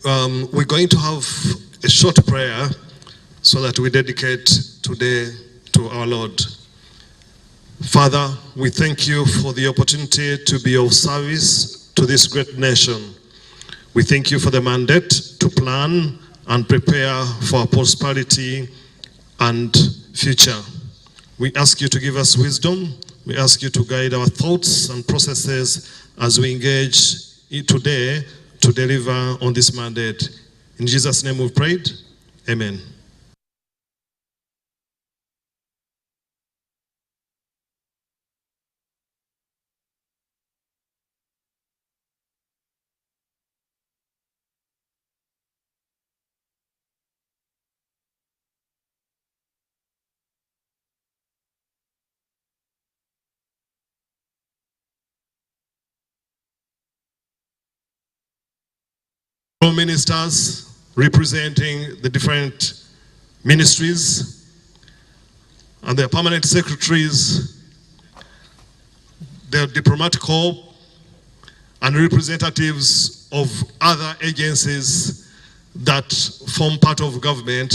We're going to have a short prayer so that we dedicate today to our Lord. Father, we thank you for the opportunity to be of service to this great nation. We thank you for the mandate to plan and prepare for our prosperity and future. We ask you to give us wisdom. We ask you to guide our thoughts and processes as we engage today to deliver on this mandate. In Jesus' name we've prayed. Amen. Ministers representing the different ministries and their permanent secretaries, their diplomatic corps, and representatives of other agencies that form part of government,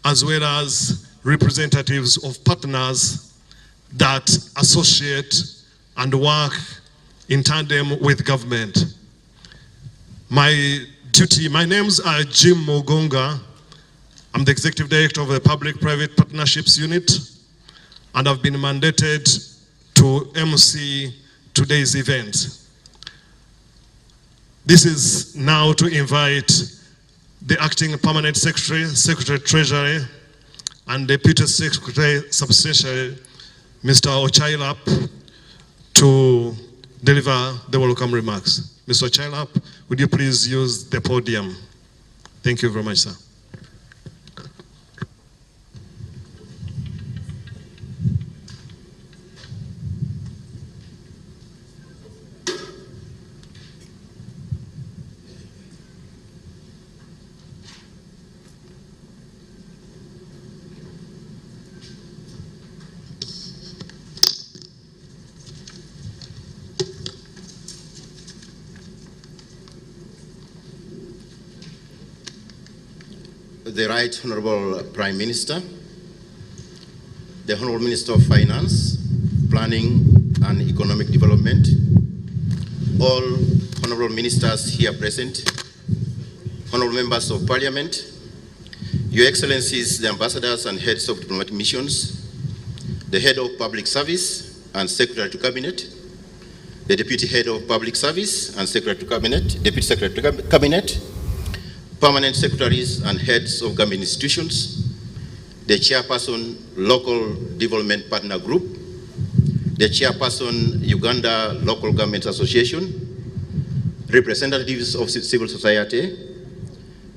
as well as representatives of partners that associate and work in tandem with government. My names are Jim Mugunga. I'm the Executive Director of the Public-Private Partnerships Unit, and I've been mandated to MC today's event. This is now to invite the Acting Permanent Secretary, Secretary Treasury, and Deputy Secretary Substantiary, Mr. Ochailap, to deliver the welcome remarks. Mr. Ochailap, would you please use the podium? Thank you very much, sir. The Right Honorable Prime Minister, the Honorable Minister of Finance, Planning and Economic Development, all Honorable Ministers here present, Honorable Members of Parliament, Your Excellencies, the Ambassadors and Heads of Diplomatic Missions, the Head of Public Service and Secretary to Cabinet, the Deputy Head of Public Service and Secretary to Cabinet, Deputy Secretary to Cabinet, Permanent Secretaries and Heads of Government Institutions, the Chairperson, Local Development Partner Group, the Chairperson, Uganda Local Government Association, representatives of civil society,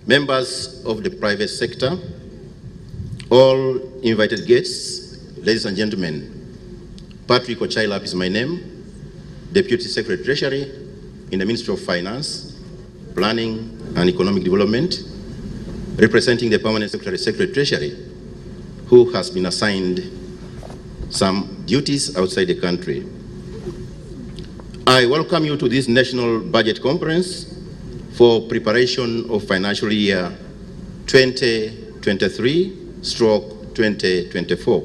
members of the private sector, all invited guests, ladies and gentlemen. Patrick Ochailap is my name, Deputy Secretary Treasury in the Ministry of Finance, Planning and Economic Development, representing the Permanent Secretary Treasury, who has been assigned some duties outside the country. I welcome you to this National Budget Conference for preparation of financial year 2023/2024.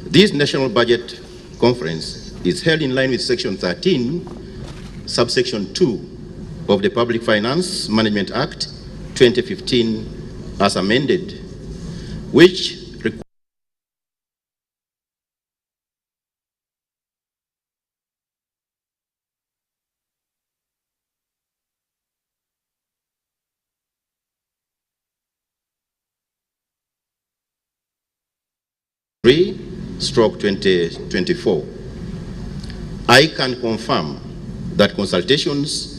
This National Budget Conference is held in line with Section 13, subsection 2 of the Public Finance Management Act 2015 as amended, which (3/2024). I can confirm that consultations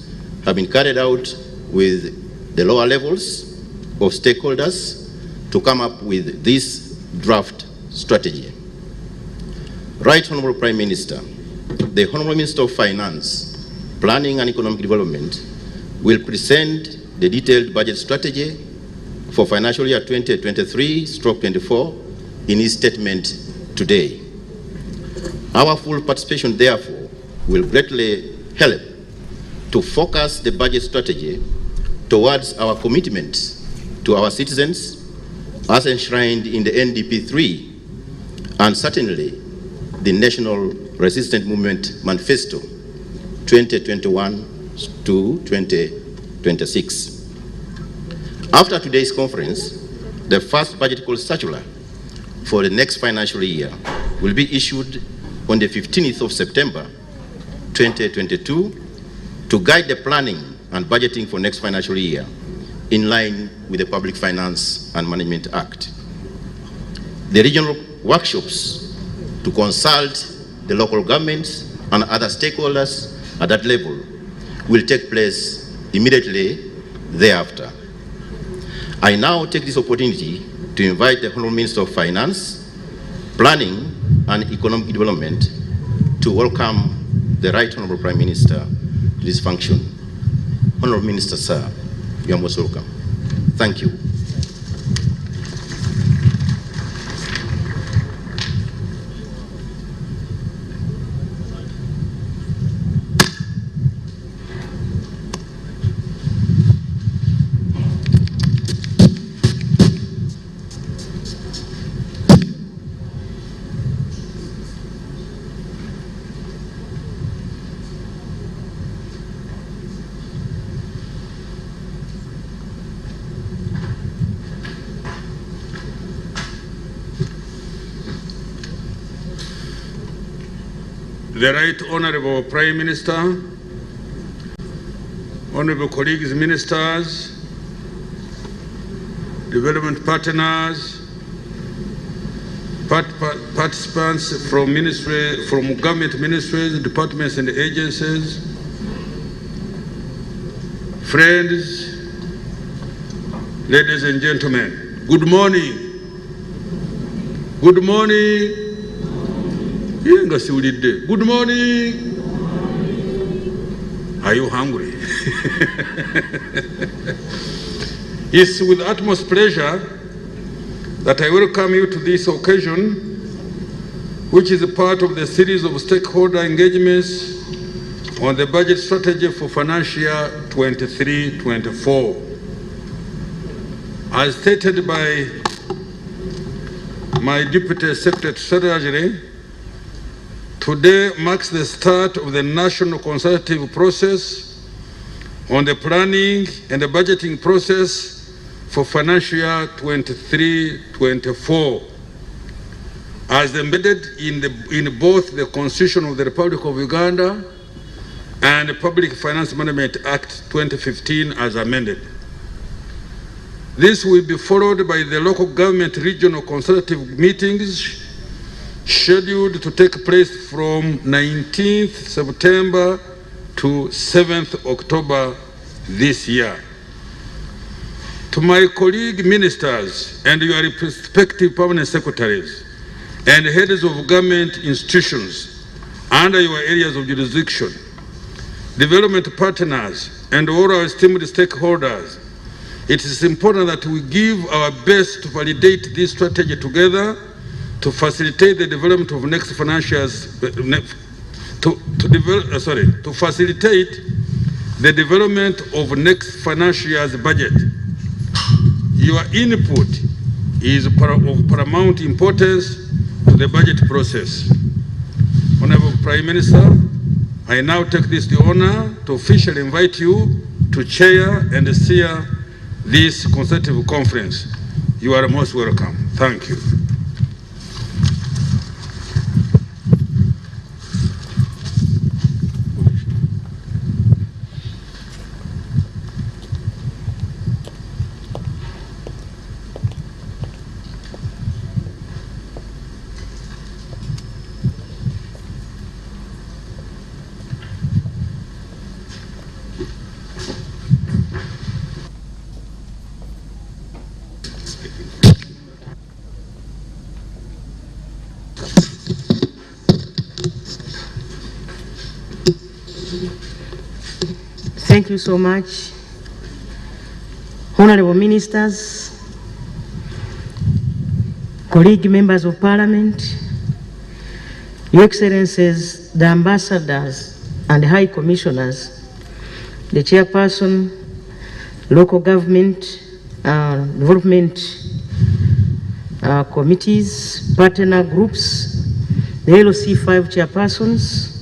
have been carried out with the lower levels of stakeholders to come up with this draft strategy. Right Honorable Prime Minister, the Honorable Minister of Finance, Planning and Economic Development will present the detailed budget strategy for financial year 2023/24 in his statement today. Our full participation, therefore, will greatly help to focus the budget strategy towards our commitment to our citizens as enshrined in the NDP 3 and certainly the National Resistance Movement Manifesto 2021 to 2026. After today's conference, the first budget call circular for the next financial year will be issued on the 15th of September 2022 to guide the planning and budgeting for next financial year in line with the Public Finance and Management Act. The regional workshops to consult the local governments and other stakeholders at that level will take place immediately thereafter. I now take this opportunity to invite the Honourable Minister of Finance, Planning and Economic Development to welcome the Right Honourable Prime Minister to this function. Honourable Minister, sir, you are most welcome. Thank you. The Right Honourable Prime Minister, Honourable colleagues, ministers, development partners, participants from government ministries, departments and agencies, friends, ladies and gentlemen, good morning. Good morning. Good morning. Are you hungry? It's with utmost pleasure that I welcome you to this occasion, which is a part of the series of stakeholder engagements on the budget strategy for financial year 23-24. As stated by my Deputy Secretary, today marks the start of the national consultative process on the planning and the budgeting process for financial year 23-24, as embedded in both the Constitution of the Republic of Uganda and the Public Finance Management Act 2015 as amended. This will be followed by the local government regional consultative meetings scheduled to take place from 19th September to 7th October this year. To my colleague ministers and your respective permanent secretaries and heads of government institutions under your areas of jurisdiction, development partners, and all our esteemed stakeholders, it is important that we give our best to validate this strategy together to facilitate the development of next financial year's, to facilitate the development of next financial year's budget. Your input is of paramount importance to the budget process. Honourable Prime Minister, I now take this the honor to officially invite you to chair and steer this consultative conference. You are most welcome. Thank you. Thank you so much. Honorable ministers, colleague members of parliament, your excellencies, the ambassadors and high commissioners, the chairperson, local government development committees, partner groups, the LC5 chairpersons,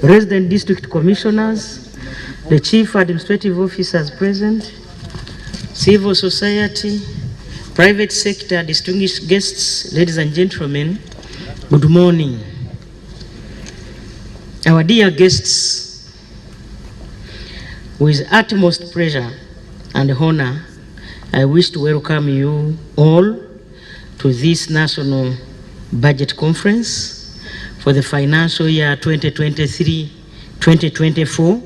resident district commissioners, the chief administrative officers present, civil society, private sector, distinguished guests, ladies and gentlemen, good morning. Our dear guests, with utmost pleasure and honor, I wish to welcome you all to this National Budget Conference for the financial year 2023-2024,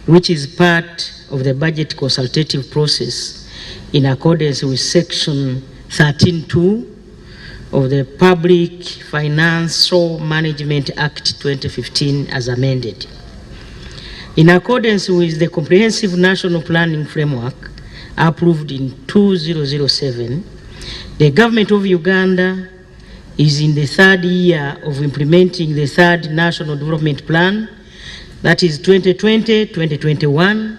which is part of the budget consultative process in accordance with Section 13(2) of the Public Financial Management Act 2015 as amended. In accordance with the Comprehensive National Planning Framework approved in 2007, the Government of Uganda is in the third year of implementing the third National Development Plan, that is 2020-2021,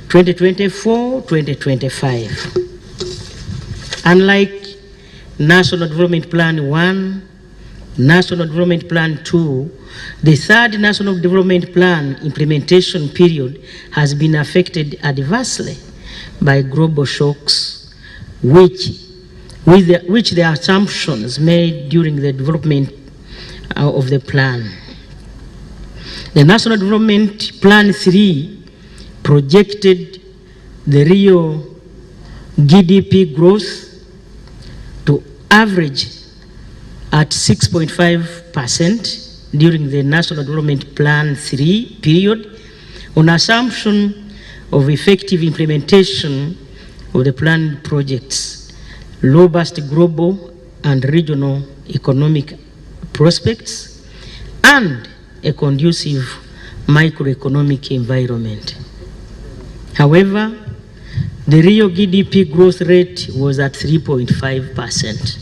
2024-2025. Unlike National Development Plan 1, National Development Plan 2, the third National Development Plan implementation period has been affected adversely by global shocks, which the assumptions made during the development of the plan. The National Development Plan 3 projected the real GDP growth to average at 6.5% during the National Development Plan 3 period on assumption of effective implementation of the planned projects, robust global and regional economic prospects, and a conducive microeconomic environment. However, the real GDP growth rate was at 3.5%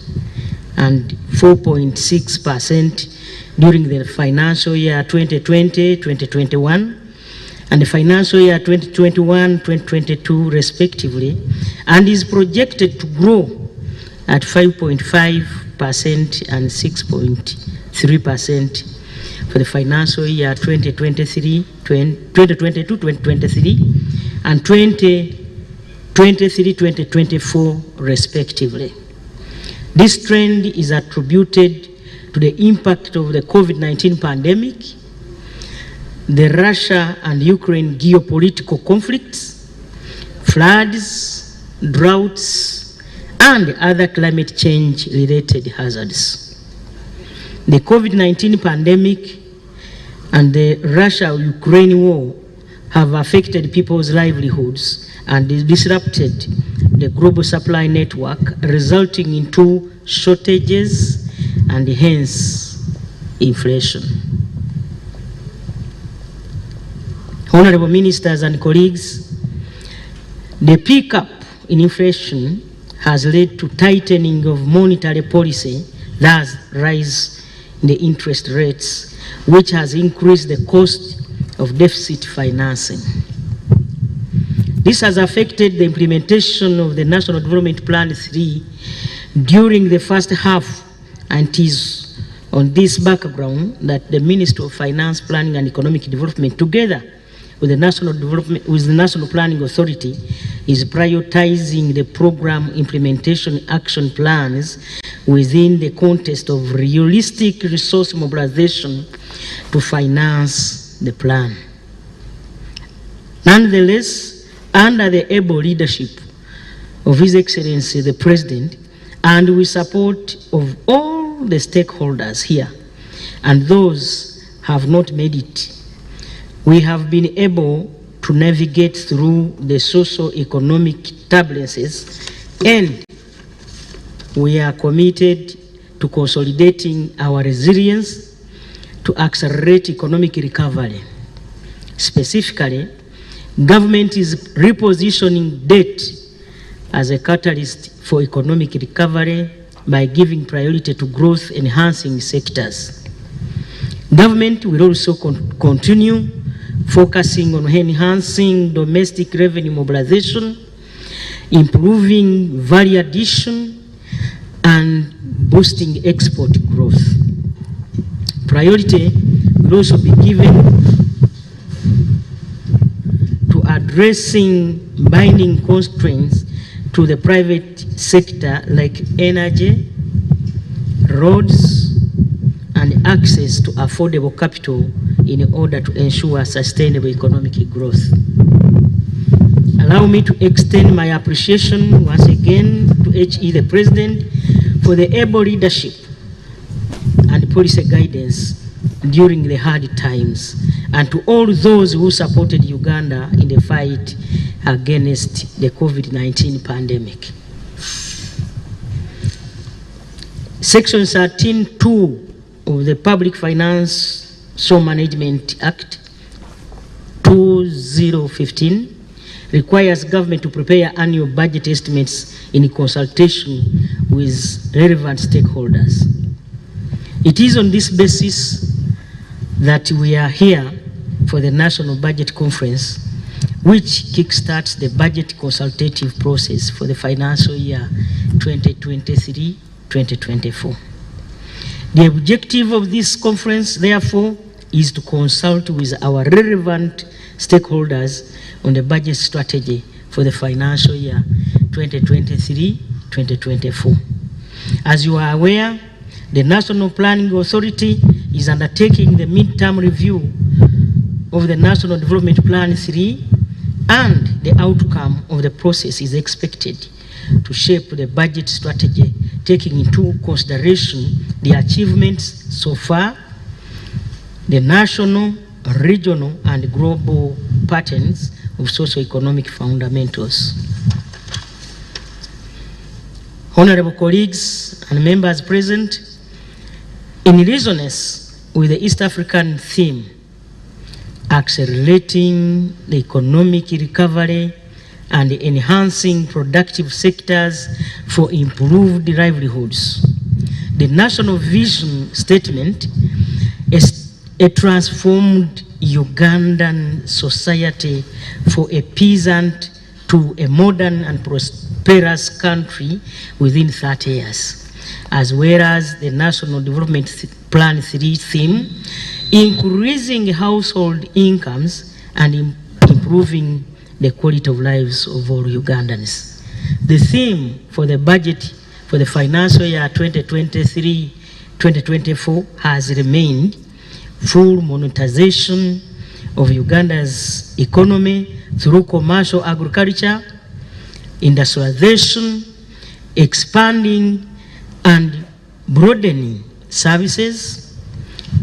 and 4.6% during the financial year 2020-2021 and the financial year 2021-2022 respectively, and is projected to grow at 5.5% and 6.3% for the financial year 2022-2023 and 2023-2024 respectively. This trend is attributed to the impact of the COVID-19 pandemic, the Russia and Ukraine geopolitical conflicts, floods, droughts, and other climate change related hazards. The COVID-19 pandemic and the Russia-Ukraine war have affected people's livelihoods and disrupted the global supply network, resulting into shortages and hence inflation. Honorable ministers and colleagues, the pickup in inflation has led to tightening of monetary policy, thus rise in the interest rates, which has increased the cost of deficit financing. This has affected the implementation of the National Development Plan 3 during the first half, and it is on this background that the Ministry of Finance, Planning and Economic Development, together with the National Planning Authority, is prioritizing the program implementation action plans within the context of realistic resource mobilization to finance the plan. Nonetheless, under the able leadership of His Excellency the President, and with support of all the stakeholders here and those have not made it, we have been able to navigate through the socio-economic turbulences, and we are committed to consolidating our resilience to accelerate economic recovery. Specifically, government is repositioning debt as a catalyst for economic recovery by giving priority to growth-enhancing sectors. Government will also continue focusing on enhancing domestic revenue mobilization improving value addition, and boosting export growth. Priority will also be given to addressing binding constraints to the private sector like energy, roads, and access to affordable capital in order to ensure sustainable economic growth. Allow me to extend my appreciation once again to HE the President for the able leadership and policy guidance during the hard times, and to all those who supported Uganda in the fight against the COVID-19 pandemic. Section 13(2) of the Public Financial Management Act 2015 requires government to prepare annual budget estimates in consultation with relevant stakeholders. It is on this basis that we are here for the National Budget Conference, which kickstarts the budget consultative process for the financial year 2023-2024. The objective of this conference, therefore, is to consult with our relevant stakeholders on the budget strategy for the financial year 2023-2024. As you are aware, the National Planning Authority is undertaking the midterm review of the National Development Plan 3, and the outcome of the process is expected to shape the budget strategy, taking into consideration the achievements so far, the national, regional, and global patterns of socio-economic fundamentals. Honorable colleagues and members present, in resonance with the East African theme, accelerating the economic recovery and enhancing productive sectors for improved livelihoods, the National Vision Statement is a transformed Ugandan society for a peasant to a modern and prosperous country within 30 years. As well as the National Development Plan 3 theme, increasing household incomes and improving the quality of lives of all Ugandans. The theme for the budget for the financial year 2023-2024 has remained full monetization of Uganda's economy through commercial agriculture, industrialization, expanding and broadening services,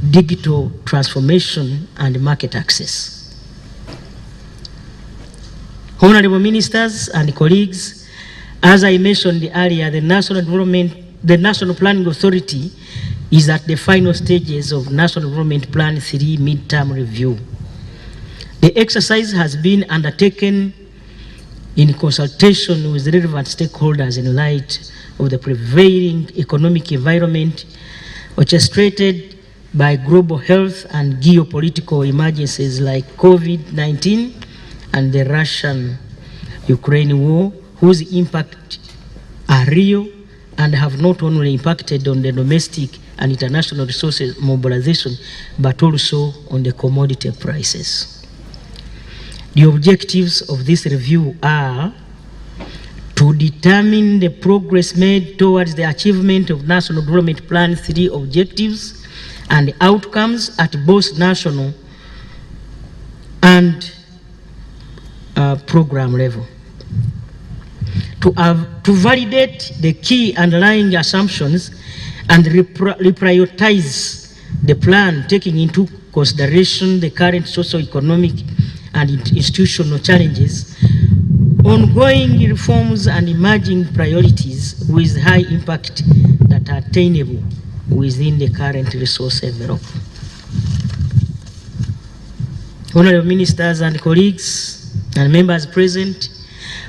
digital transformation, and market access. Honorable ministers and colleagues, as I mentioned earlier, the National Planning Authority is at the final stages of National Development Plan 3 midterm review. The exercise has been undertaken in consultation with relevant stakeholders in light of the prevailing economic environment orchestrated by global health and geopolitical emergencies like COVID-19 and the Russian-Ukraine war, whose impact are real and have not only impacted on the domestic and international resources mobilization, but also on the commodity prices. The objectives of this review are to determine the progress made towards the achievement of National Development Plan 3 objectives and outcomes at both national and program level. To validate the key underlying assumptions and reprioritize the plan, taking into consideration the current socio-economic and institutional challenges, ongoing reforms and emerging priorities with high impact that are attainable within the current resource envelope. Honorable ministers and colleagues and members present,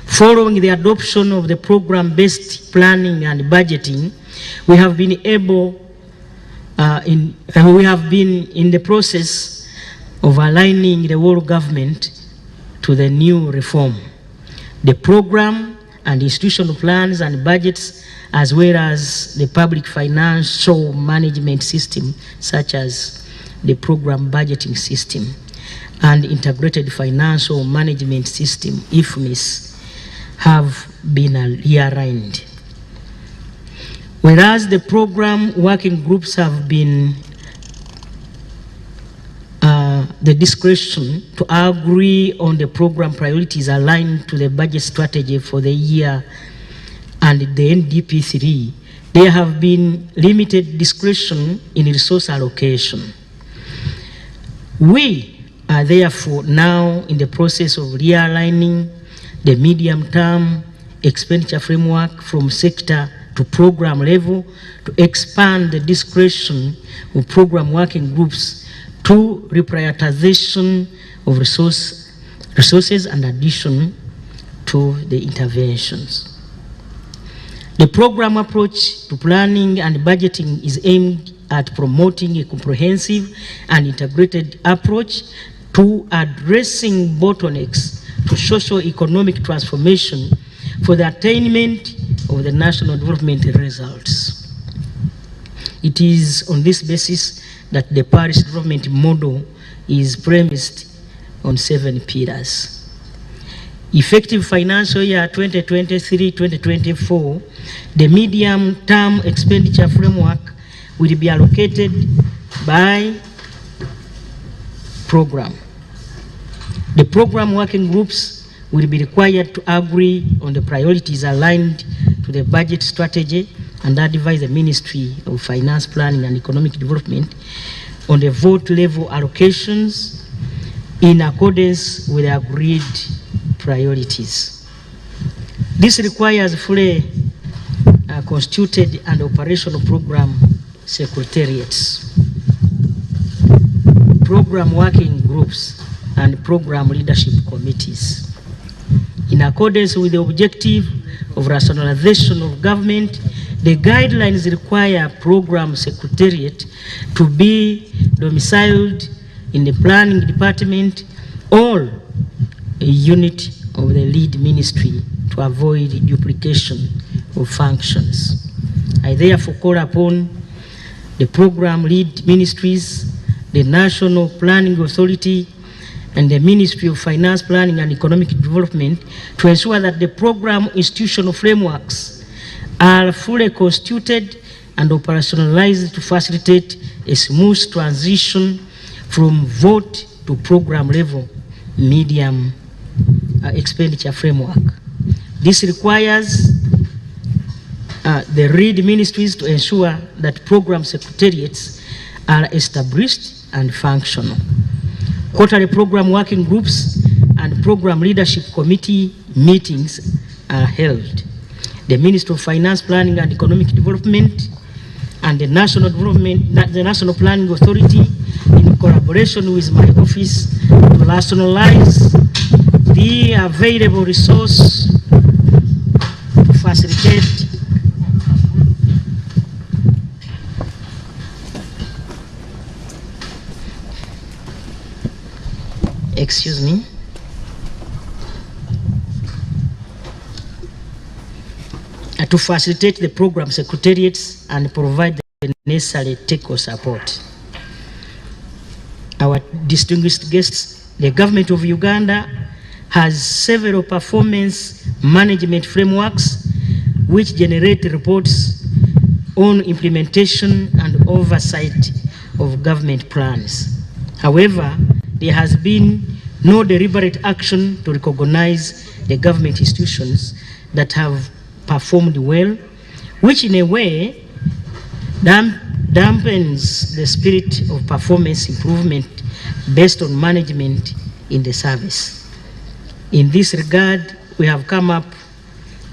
following the adoption of the program-based planning and budgeting, we have been in the process of aligning the world government to the new reform. The program and institutional plans and budgets, as well as the public financial management system, such as the program budgeting system and integrated financial management system, IFMIS, have been realigned. Whereas the program working groups have been the discretion to agree on the program priorities aligned to the budget strategy for the year and the NDP3, there have been limited discretion in resource allocation. We are therefore now in the process of realigning the medium-term expenditure framework from sector to program level to expand the discretion of program working groups to reprioritization of resources and addition to the interventions. The program approach to planning and budgeting is aimed at promoting a comprehensive and integrated approach to addressing bottlenecks to socio-economic transformation for the attainment of the national development results. It is on this basis that the parish development model is premised on 7 pillars. Effective financial year 2023-2024, the medium-term expenditure framework will be allocated by program. The program working groups will be required to agree on the priorities aligned to the budget strategy and advise the Ministry of Finance, Planning and Economic Development on the vote level allocations in accordance with the agreed priorities. This requires fully constituted and operational program secretariats, program working groups, and program leadership committees. In accordance with the objective of rationalization of government, the guidelines require program secretariat to be domiciled in the planning department or a unit of the lead ministry to avoid duplication of functions. I therefore call upon the program lead ministries, the National Planning Authority, and the Ministry of Finance, Planning and Economic Development to ensure that the program institutional frameworks are fully constituted and operationalized to facilitate a smooth transition from vote to program level medium expenditure framework. This requires the lead ministries to ensure that program secretariats are established and functional. Quarterly program working groups and program leadership committee meetings are held. The Ministry of Finance, Planning and Economic Development and the National Planning Authority, in collaboration with my office, to rationalize the available resource to facilitate to facilitate the program secretariats and provide the necessary technical support. Our distinguished guests, the government of Uganda has several performance management frameworks which generate reports on implementation and oversight of government plans. However, there has been no deliberate action to recognize the government institutions that have performed well, which in a way dampens the spirit of performance improvement based on management in the service. In this regard, we have come up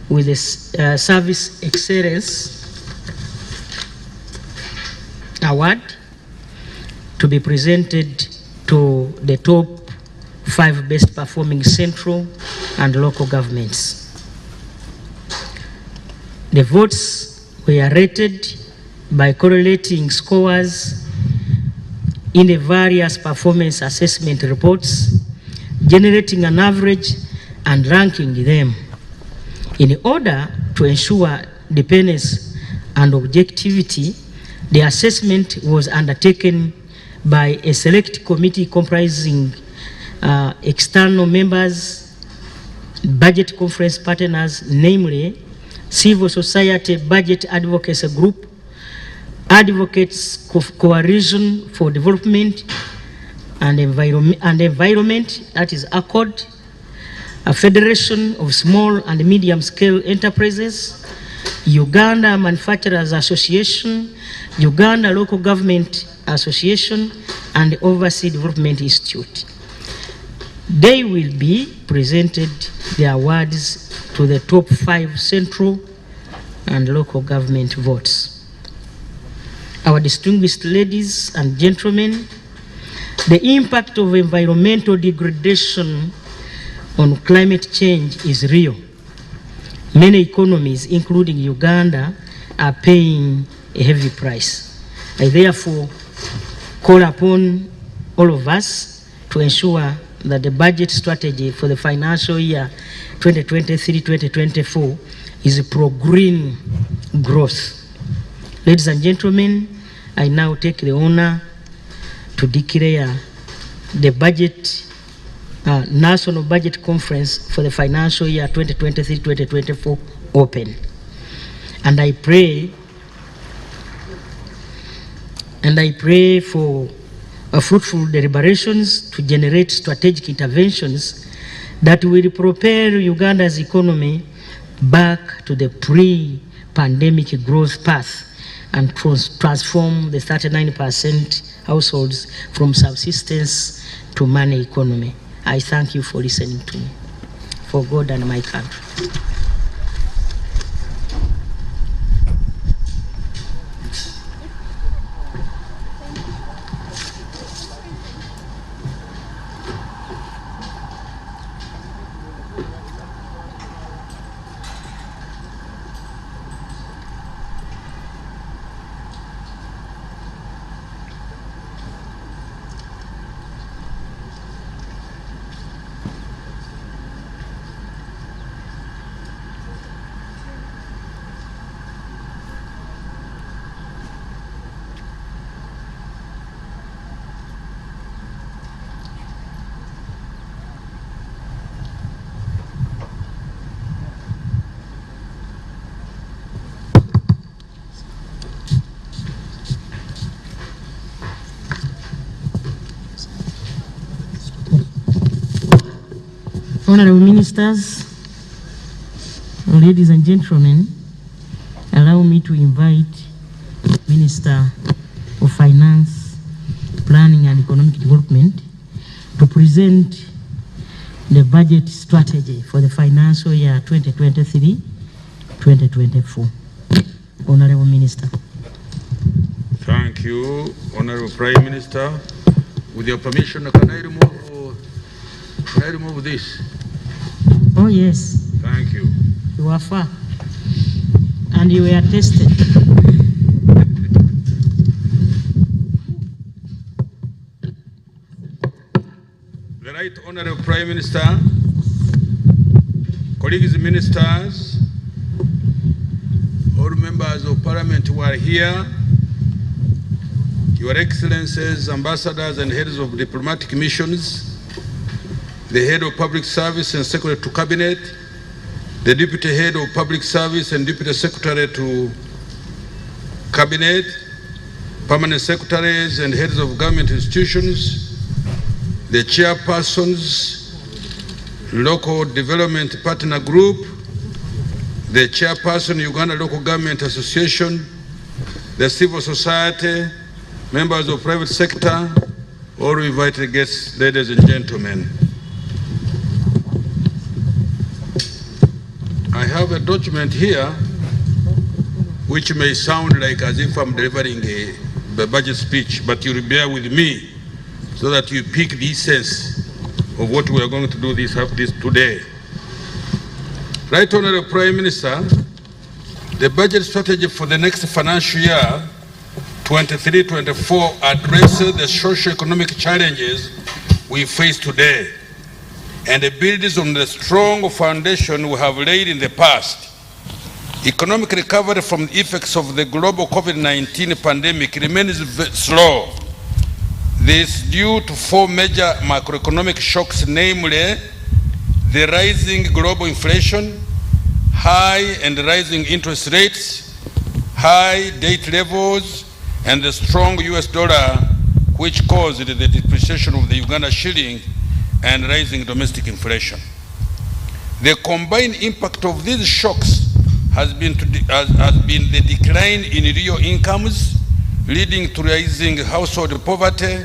with a Service Excellence Award to be presented to the top 5 best performing central and local governments. The votes were rated by correlating scores in the various performance assessment reports, generating an average and ranking them. In order to ensure dependence and objectivity, the assessment was undertaken by a select committee comprising external members, budget conference partners, namely civil society budget advocacy group, Advocates Coalition for Development and Environment, that is ACCOD, a Federation of Small and Medium Scale Enterprises, Uganda Manufacturers Association, Uganda Local Government Association, and Overseas Development Institute. They will be presented the awards to the top 5 central and local government votes. Our distinguished ladies and gentlemen, the impact of environmental degradation on climate change is real. Many economies, including Uganda, are paying a heavy price. I therefore call upon all of us to ensure that the budget strategy for the financial year 2023-2024 is pro-green growth. Ladies and gentlemen, I now take the honor to declare the budget, National Budget Conference for the financial year 2023-2024 open. And I pray for fruitful deliberations to generate strategic interventions that will propel Uganda's economy back to the pre-pandemic growth path and transform the 39% households from subsistence to money economy. I thank you for listening to me. For God and my country. Honorable Ministers, ladies and gentlemen, allow me to invite Minister of Finance, Planning and Economic Development to present the budget strategy for the financial year 2023-2024. Honorable Minister. Thank you, Honorable Prime Minister. With your permission, can I remove this? Oh, yes. Thank you. You are far. And you were tested. The Right Honorable Prime Minister, colleagues ministers, all members of Parliament who are here, Your Excellencies, ambassadors and heads of diplomatic missions, the head of public service and secretary to cabinet, the deputy head of public service and deputy secretary to cabinet, permanent secretaries and heads of government institutions, the chairpersons, local development partner group, the chairperson Uganda Local Government Association, the civil society, members of private sector, all invited guests, ladies and gentlemen. I have a document here which may sound like as if I'm delivering a budget speech, but you'll bear with me so that you pick the essence of what we are going to do this today. Right Honorable Prime Minister, the budget strategy for the next financial year 23-24 addresses the socio-economic challenges we face today and builds on the strong foundation we have laid in the past. Economic recovery from the effects of the global COVID-19 pandemic remains slow. This is due to four major macroeconomic shocks, namely the rising global inflation, high and rising interest rates, high debt levels, and the strong US dollar, which caused the depreciation of the Uganda shilling and rising domestic inflation. The combined impact of these shocks has been the decline in real incomes, leading to rising household poverty.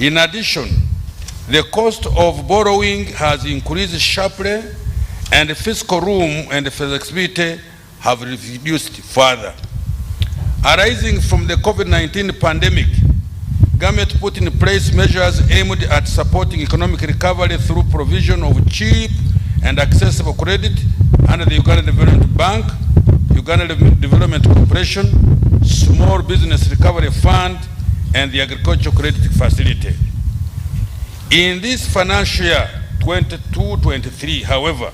In addition, the cost of borrowing has increased sharply, and fiscal room and flexibility have reduced further. Arising from the COVID-19 pandemic, government put in place measures aimed at supporting economic recovery through provision of cheap and accessible credit under the Uganda Development Bank, Uganda Development Corporation, Small Business Recovery Fund, and the Agricultural Credit Facility. In this financial year 22-23, however,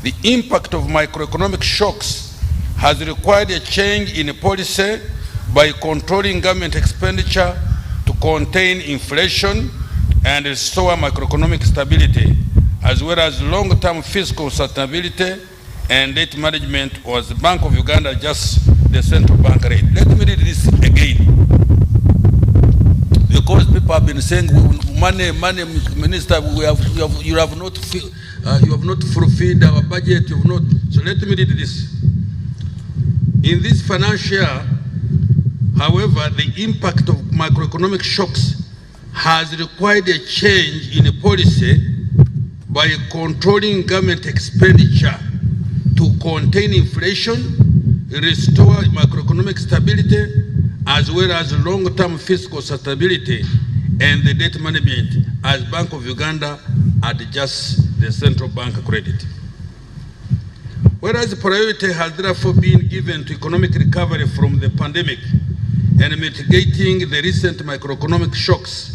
the impact of microeconomic shocks has required a change in policy by controlling government expenditure to contain inflation and restore macroeconomic stability, as well as long-term fiscal sustainability and debt management, as the Bank of Uganda adjusts the central bank rate. Let me read this again, because people have been saying, money, Minister, you have not fulfilled our budget. You have not. So let me read this. In this financial year, however, the impact of macroeconomic shocks has required a change in policy by controlling government expenditure to contain inflation, restore macroeconomic stability, as well as long-term fiscal stability and the debt management, as Bank of Uganda adjusts the central bank credit. Whereas priority has therefore been given to economic recovery from the pandemic and mitigating the recent macroeconomic shocks,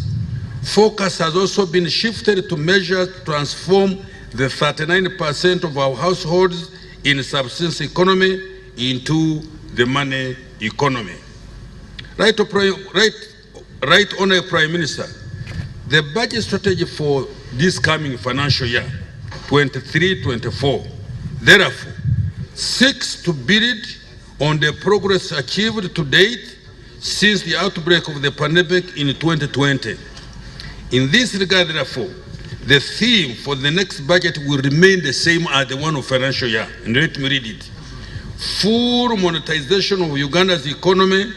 focus has also been shifted to measures to transform the 39% of our households in subsistence economy into the money economy. Right, Honourable Prime Minister, the budget strategy for this coming financial year, 23-24, therefore, seeks to build on the progress achieved to date since the outbreak of the pandemic in 2020. In this regard, therefore, the theme for the next budget will remain the same as the one of financial year. And let me read it. Full monetization of Uganda's economy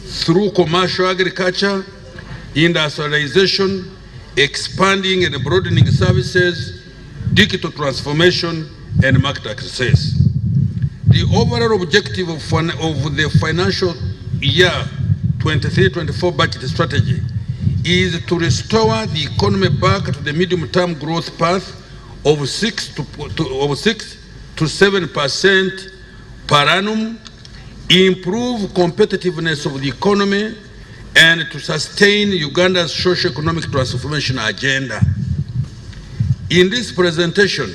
through commercial agriculture, industrialization, expanding and broadening services, digital transformation, and market access. The overall objective of the financial year 23-24 budget strategy is to restore the economy back to the medium-term growth path of 6 to 7% per annum, improve competitiveness of the economy, and to sustain Uganda's socio-economic transformation agenda. In this presentation,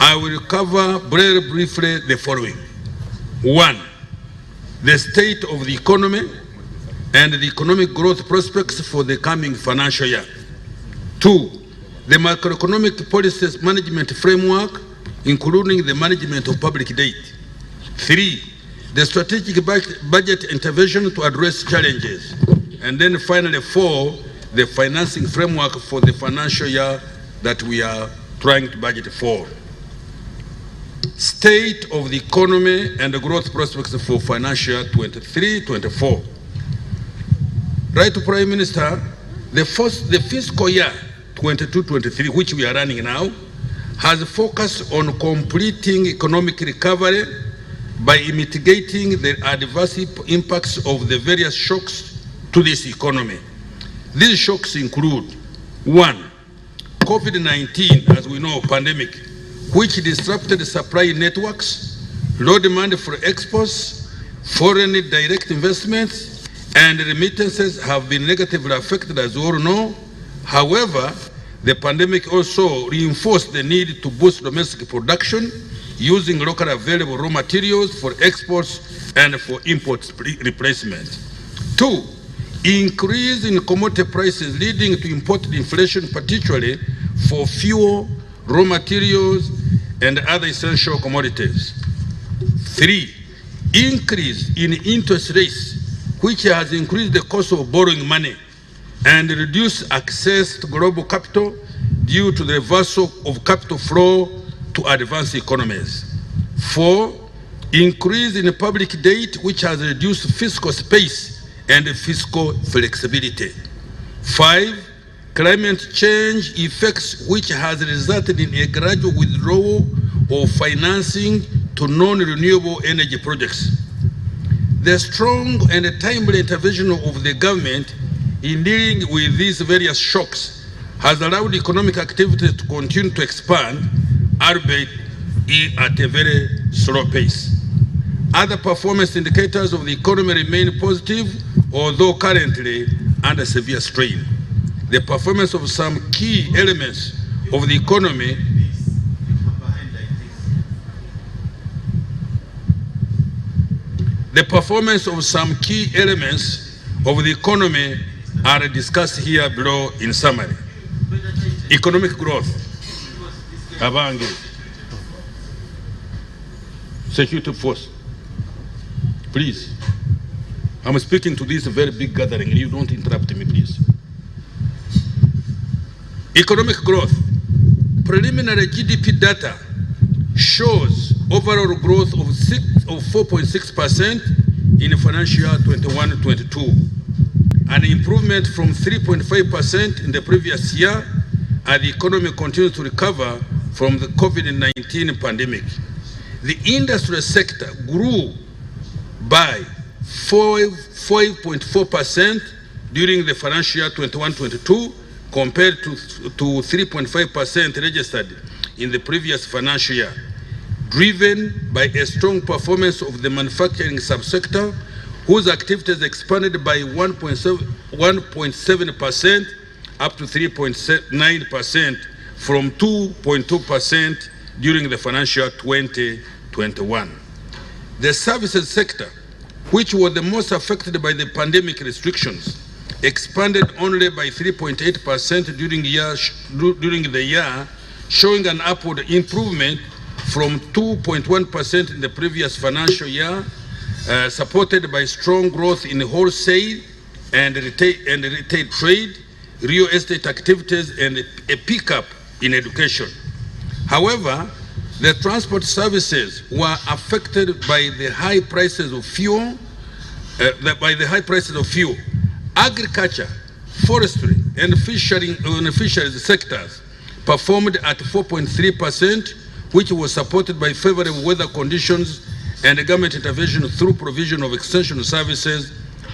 I will cover very briefly the following. 1, the state of the economy and the economic growth prospects for the coming financial year. 2, the macroeconomic policies management framework, including the management of public debt. 3, the strategic budget intervention to address challenges. And then finally, 4, the financing framework for the financial year that we are trying to budget for. State of the economy and the growth prospects for financial year 23-24. Right, Prime Minister, the fiscal year 22-23, which we are running now, has focused on completing economic recovery by mitigating the adverse impacts of the various shocks to this economy. These shocks include 1, COVID-19, as we know, pandemic, which disrupted supply networks, low demand for exports, foreign direct investments, and remittances have been negatively affected, as we all know. However, the pandemic also reinforced the need to boost domestic production using locally available raw materials for exports and for import replacement. 2, increase in commodity prices leading to imported inflation, particularly for fuel, raw materials, and other essential commodities. 3, increase in interest rates, which has increased the cost of borrowing money and reduced access to global capital due to the reversal of capital flow to advanced economies. 4, increase in public debt, which has reduced fiscal space and fiscal flexibility. 5, climate change effects, which has resulted in a gradual withdrawal of financing to non-renewable energy projects. The strong and timely intervention of the government in dealing with these various shocks has allowed economic activity to continue to expand, albeit at a very slow pace. Other performance indicators of the economy remain positive, although currently under severe strain. The performance of some key elements of the economy are discussed here below in summary. Economic growth, security force. Please, I'm speaking to this very big gathering. You don't interrupt me, please. Economic growth. Preliminary GDP data shows overall growth of 4.6% in financial year 21-22, an improvement from 3.5% in the previous year, as the economy continues to recover from the COVID-19 pandemic. The industrial sector grew by 5.4% during the financial year 21-22, compared to 3.5% registered in the previous financial year, driven by a strong performance of the manufacturing subsector, whose activities expanded by 1.7% up to 3.9% from 2.2% during the financial year 2021. The services sector, which was the most affected by the pandemic restrictions, expanded only by 3.8% during the year, showing an upward improvement from 2.1% in the previous financial year, supported by strong growth in wholesale and retail trade, real estate activities, and a pickup in education. However, the transport services were affected by the high prices of fuel. Agriculture, forestry, and fisheries sectors performed at 4.3%, which was supported by favorable weather conditions and government intervention through provision of extension services,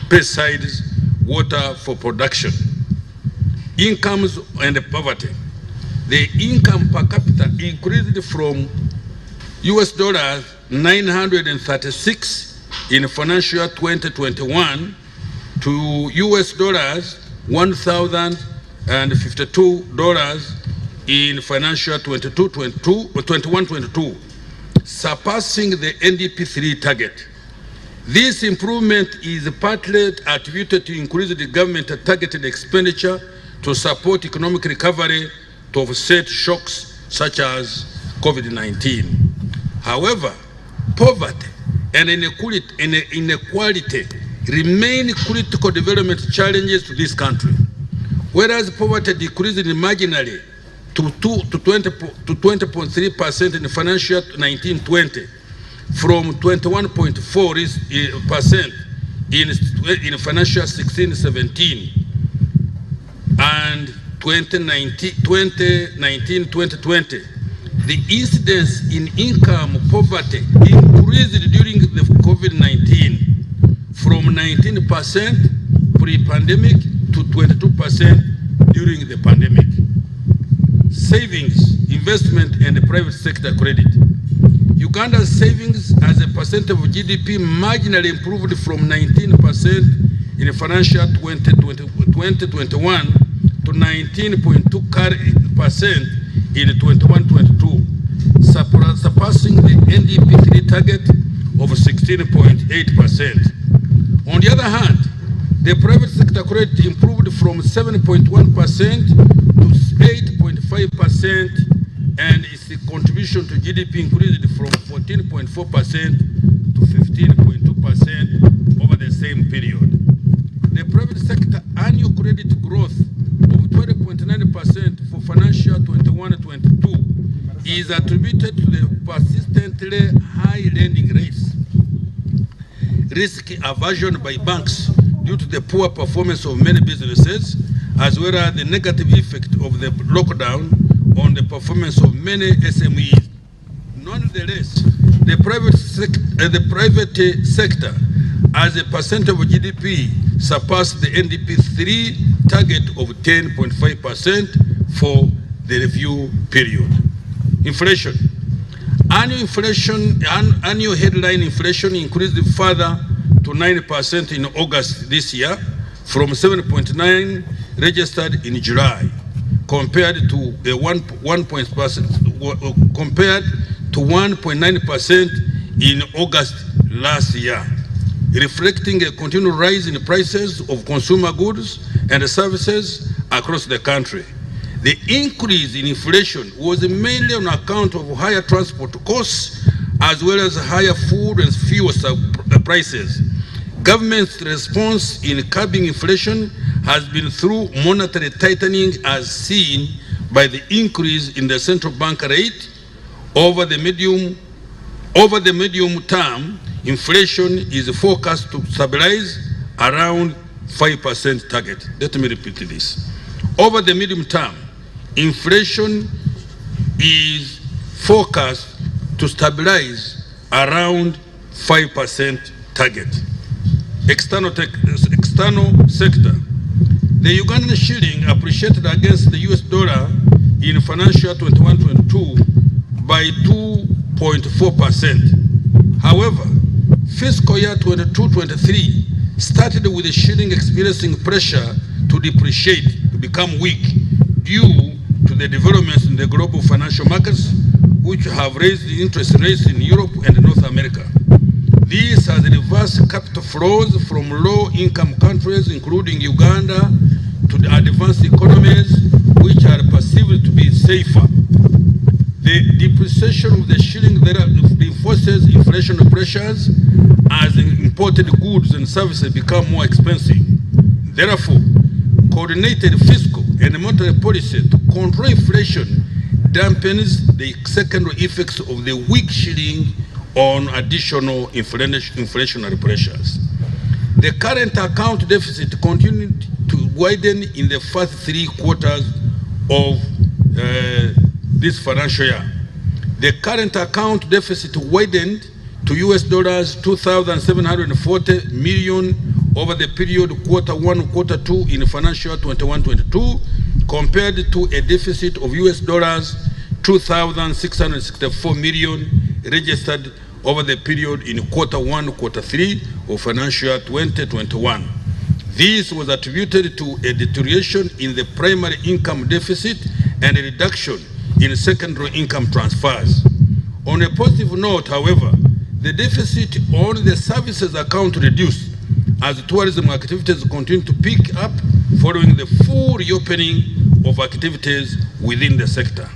pesticides, water for production. Incomes and poverty. The income per capita increased from US dollars 936 in financial year 2021 to US dollars $1,052 in financial year 21-22, surpassing the NDP3 target. This improvement is partly attributed to increased government targeted expenditure to support economic recovery to offset shocks such as COVID-19. However, poverty and inequality remain critical development challenges to this country. Whereas poverty decreased marginally to 20.3% in financial year 19-20 from 21.4% in financial 16-17 and 2019-2020. The incidence in income poverty increased during the COVID-19 from 19% pre-pandemic to 22% during the pandemic. Savings, investment, and private sector credit. Uganda's savings as a percent of GDP marginally improved from 19% in financial 2021 to 19.2% in 21-22, surpassing the NDP3 target of 16.8%. On the other hand, the private sector credit improved from 7.1% to 8.5%, and its contribution to GDP increased from 14.4% to 15.2% over the same period. The private sector annual credit growth of 20.9% for financial 21-22 is attributed to the persistently high lending rates, risk aversion by banks due to the poor performance of many businesses, as well as the negative effect of the lockdown on the performance of many SMEs. Nonetheless, the private sector as a percent of GDP surpassed the NDP3 target of 10.5% for the review period. Inflation. Annual headline inflation increased further to 9% in August this year from 7.9% registered in July, compared to 1.9% in August last year, reflecting a continued rise in the prices of consumer goods and services across the country. The increase in inflation was mainly on account of higher transport costs as well as higher food and fuel prices. Government's response in curbing inflation has been through monetary tightening, as seen by the increase in the central bank rate. Over the medium term, inflation is forecast to stabilize around 5% target. Let me repeat this. Over the medium term, inflation is forecast to stabilize around 5% target. External sector. The Ugandan shilling appreciated against the US dollar in financial 21-22 by 2.4%. However, fiscal year 22-23 started with the shilling experiencing pressure to depreciate, to become weak, due to the developments in the global financial markets, which have raised the interest rates in Europe and North America. This has reversed capital flows from low-income countries, including Uganda, to the advanced economies, which are perceived to be safer. The depreciation of the shilling reinforces inflationary pressures as imported goods and services become more expensive. Therefore, coordinated fiscal and monetary policy to control inflation dampens the secondary effects of the weak shilling on additional inflationary pressures. The current account deficit continued to widen in the first 3 quarters of this financial year. The current account deficit widened to US dollars 2,740 million over the period Q1, Q2 in financial 21-22, compared to a deficit of US dollars 2,664 million registered over the period in Q1, Q3 of financial 2021. This was attributed to a deterioration in the primary income deficit and a reduction in secondary income transfers. On a positive note, however, the deficit on the services account reduced as tourism activities continue to pick up following the full reopening of activities within the sector.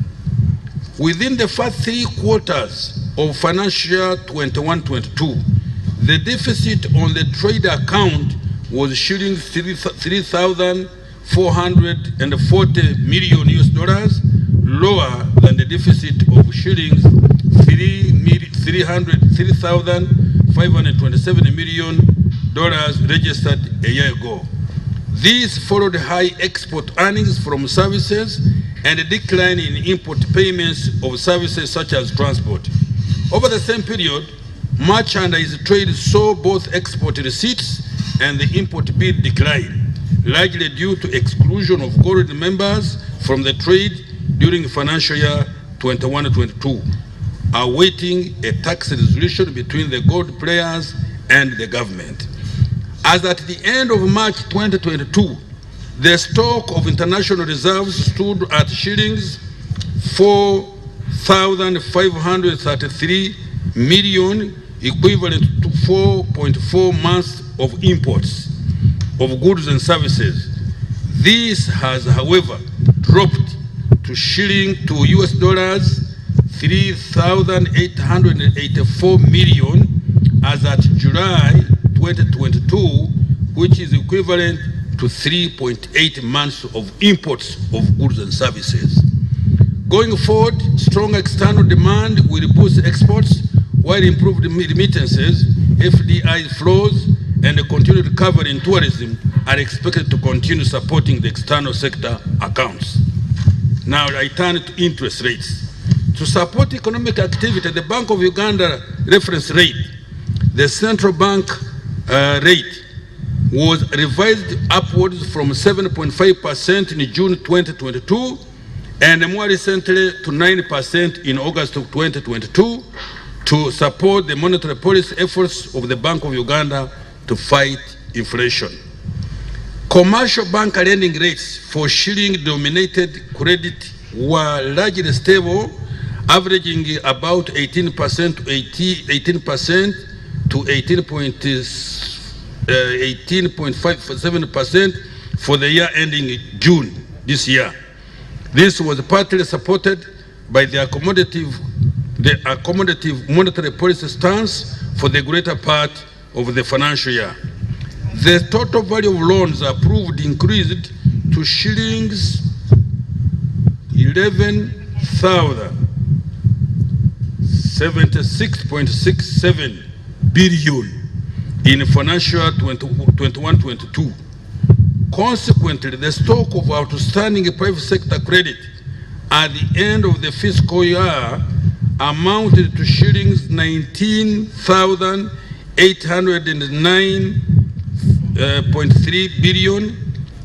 Within the first 3 quarters of financial 21-22, the deficit on the trade account was shilling 3,440 million US dollars, lower than the deficit of shillings 3,527 million dollars registered a year ago. This followed high export earnings from services and a decline in import payments of services such as transport. Over the same period, merchandise trade saw both export receipts and the import bill decline, largely due to exclusion of gold members from the trade during financial year 21-22, awaiting a tax resolution between the gold players and the government. As at the end of March 2022, the stock of international reserves stood at shillings 4,533 million, equivalent to 4.4 months of imports of goods and services. This has, however, dropped to US dollars 3,884 million as at July 2022, which is equivalent to 3.8 months of imports of goods and services. Going forward, strong external demand will boost exports, while improved remittances, FDI flows, and a continued recovery in tourism are expected to continue supporting the external sector accounts. Now I turn to interest rates. To support economic activity, the Bank of Uganda reference rate, the central bank rate, was revised upwards from 7.5% in June 2022 and more recently to 9% in August of 2022 to support the monetary policy efforts of the Bank of Uganda to fight inflation. Commercial bank lending rates for shilling-denominated credit were largely stable, averaging about 18% to 18.57% for the year ending June this year. This was partly supported by the accommodative monetary policy stance for the greater part of the financial year. The total value of loans approved increased to shillings 11,076.67 billion in financial year 21-22. Consequently, the stock of outstanding private sector credit at the end of the fiscal year amounted to shillings 19,809.3 billion,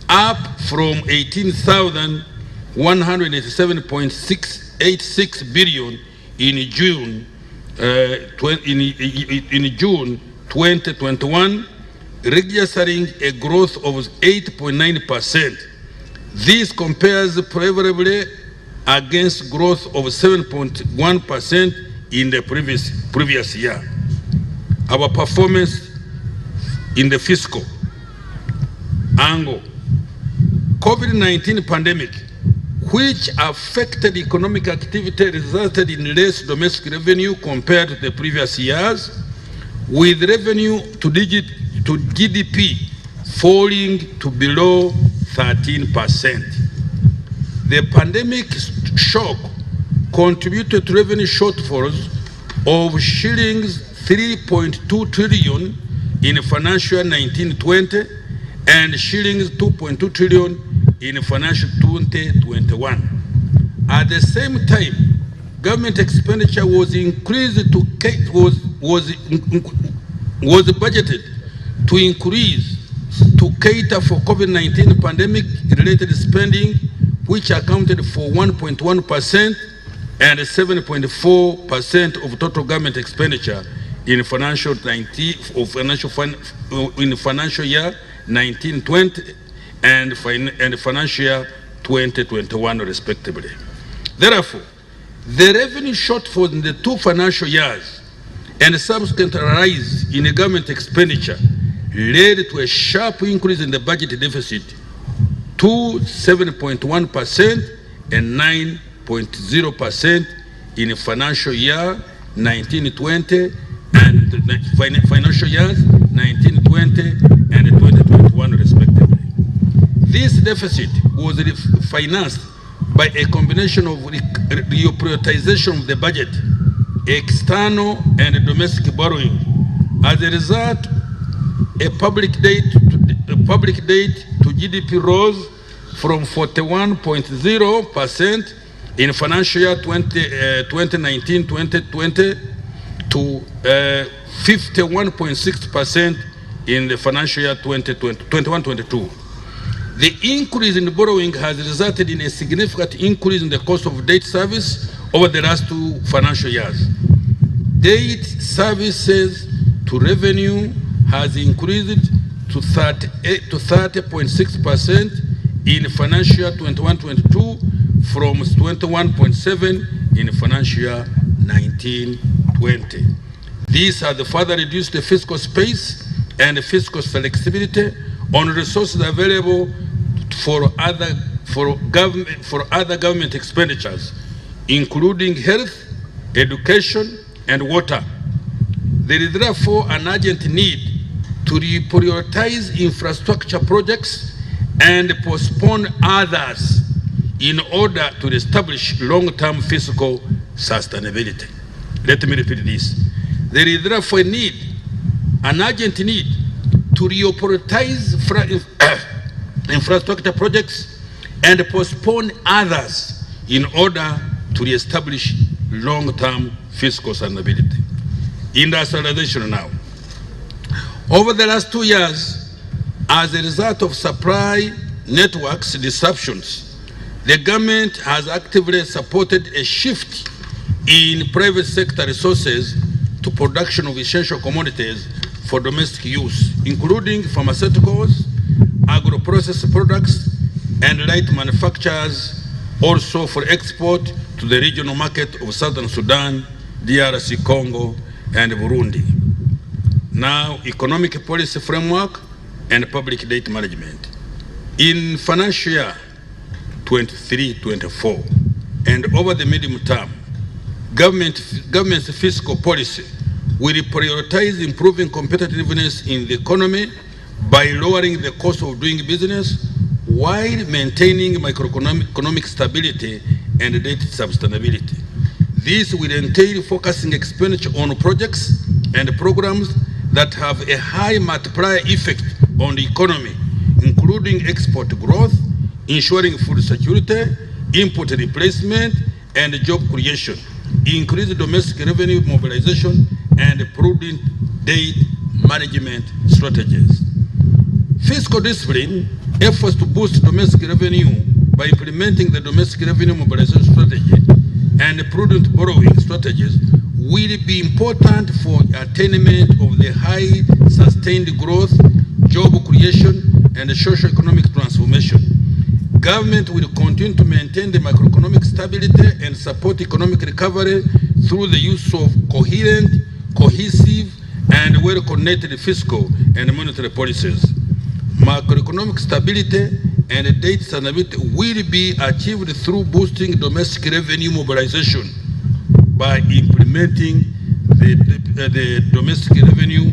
up from 18,187.686 billion in June 2021, registering a growth of 8.9%. This compares favorably against growth of 7.1% in the previous year. Our performance in the fiscal angle. COVID-19 pandemic, which affected economic activity, resulted in less domestic revenue compared to the previous years, with revenue to GDP falling to below 13%. The pandemic shock contributed to revenue shortfalls of shillings 3.2 trillion in financial year 1920 and shillings 2.2 trillion in financial 2021. At the same time, government expenditure was increased to was budgeted to increase to cater for COVID-19 pandemic related spending, which accounted for 1.1% and 7.4% of total government expenditure in financial year 1920 and financial year 2021 respectively. Therefore, the revenue shortfall in the two financial years and subsequent rise in the government expenditure led to a sharp increase in the budget deficit to 7.1% and 9.0% in financial year 1920 and financial years 1920 and 2021 respectively. This deficit was financed by a combination of reprioritization of the budget, external and domestic borrowing. As a result, a public debt to GDP rose from 41.0% in financial year 2019-2020 to 51.6% in the financial year 2021-22. The increase in borrowing has resulted in a significant increase in the cost of debt service over the last two financial years. Debt services to revenue has increased to 30.6% in financial year 21-22 from 21.7% in financial year 19-20. These have further reduced the fiscal space and fiscal flexibility on resources available for other government expenditures, including health, education, and water. There is therefore an urgent need to reprioritize infrastructure projects and postpone others in order to establish long-term fiscal sustainability. Let me repeat this. There is therefore an urgent need to reprioritize infrastructure projects and postpone others in order to reestablish long-term fiscal sustainability. Industrialization now. Over the last 2 years, as a result of supply networks disruptions, the government has actively supported a shift in private sector resources to production of essential commodities for domestic use, including pharmaceuticals, agro-processed products, and light manufacturers, also for export to the regional market of Southern Sudan, DRC Congo, and Burundi. Now, economic policy framework and public debt management. In financial year 23-24 and over the medium term, government's fiscal policy will prioritize improving competitiveness in the economy by lowering the cost of doing business while maintaining macroeconomic stability and debt sustainability. This will entail focusing expenditure on projects and programs that have a high multiplier effect on the economy, including export growth, ensuring food security, import replacement, and job creation, increased domestic revenue mobilization, and prudent debt management strategies. Fiscal discipline, efforts to boost domestic revenue by implementing the domestic revenue mobilization strategy and prudent borrowing strategies will be important for attainment of the high sustained growth, job creation, and socio-economic transformation. Government will continue to maintain the macroeconomic stability and support economic recovery through the use of coherent, cohesive, and well-coordinated fiscal and monetary policies. Macroeconomic stability and debt sustainability will be achieved through boosting domestic revenue mobilization by implementing the domestic revenue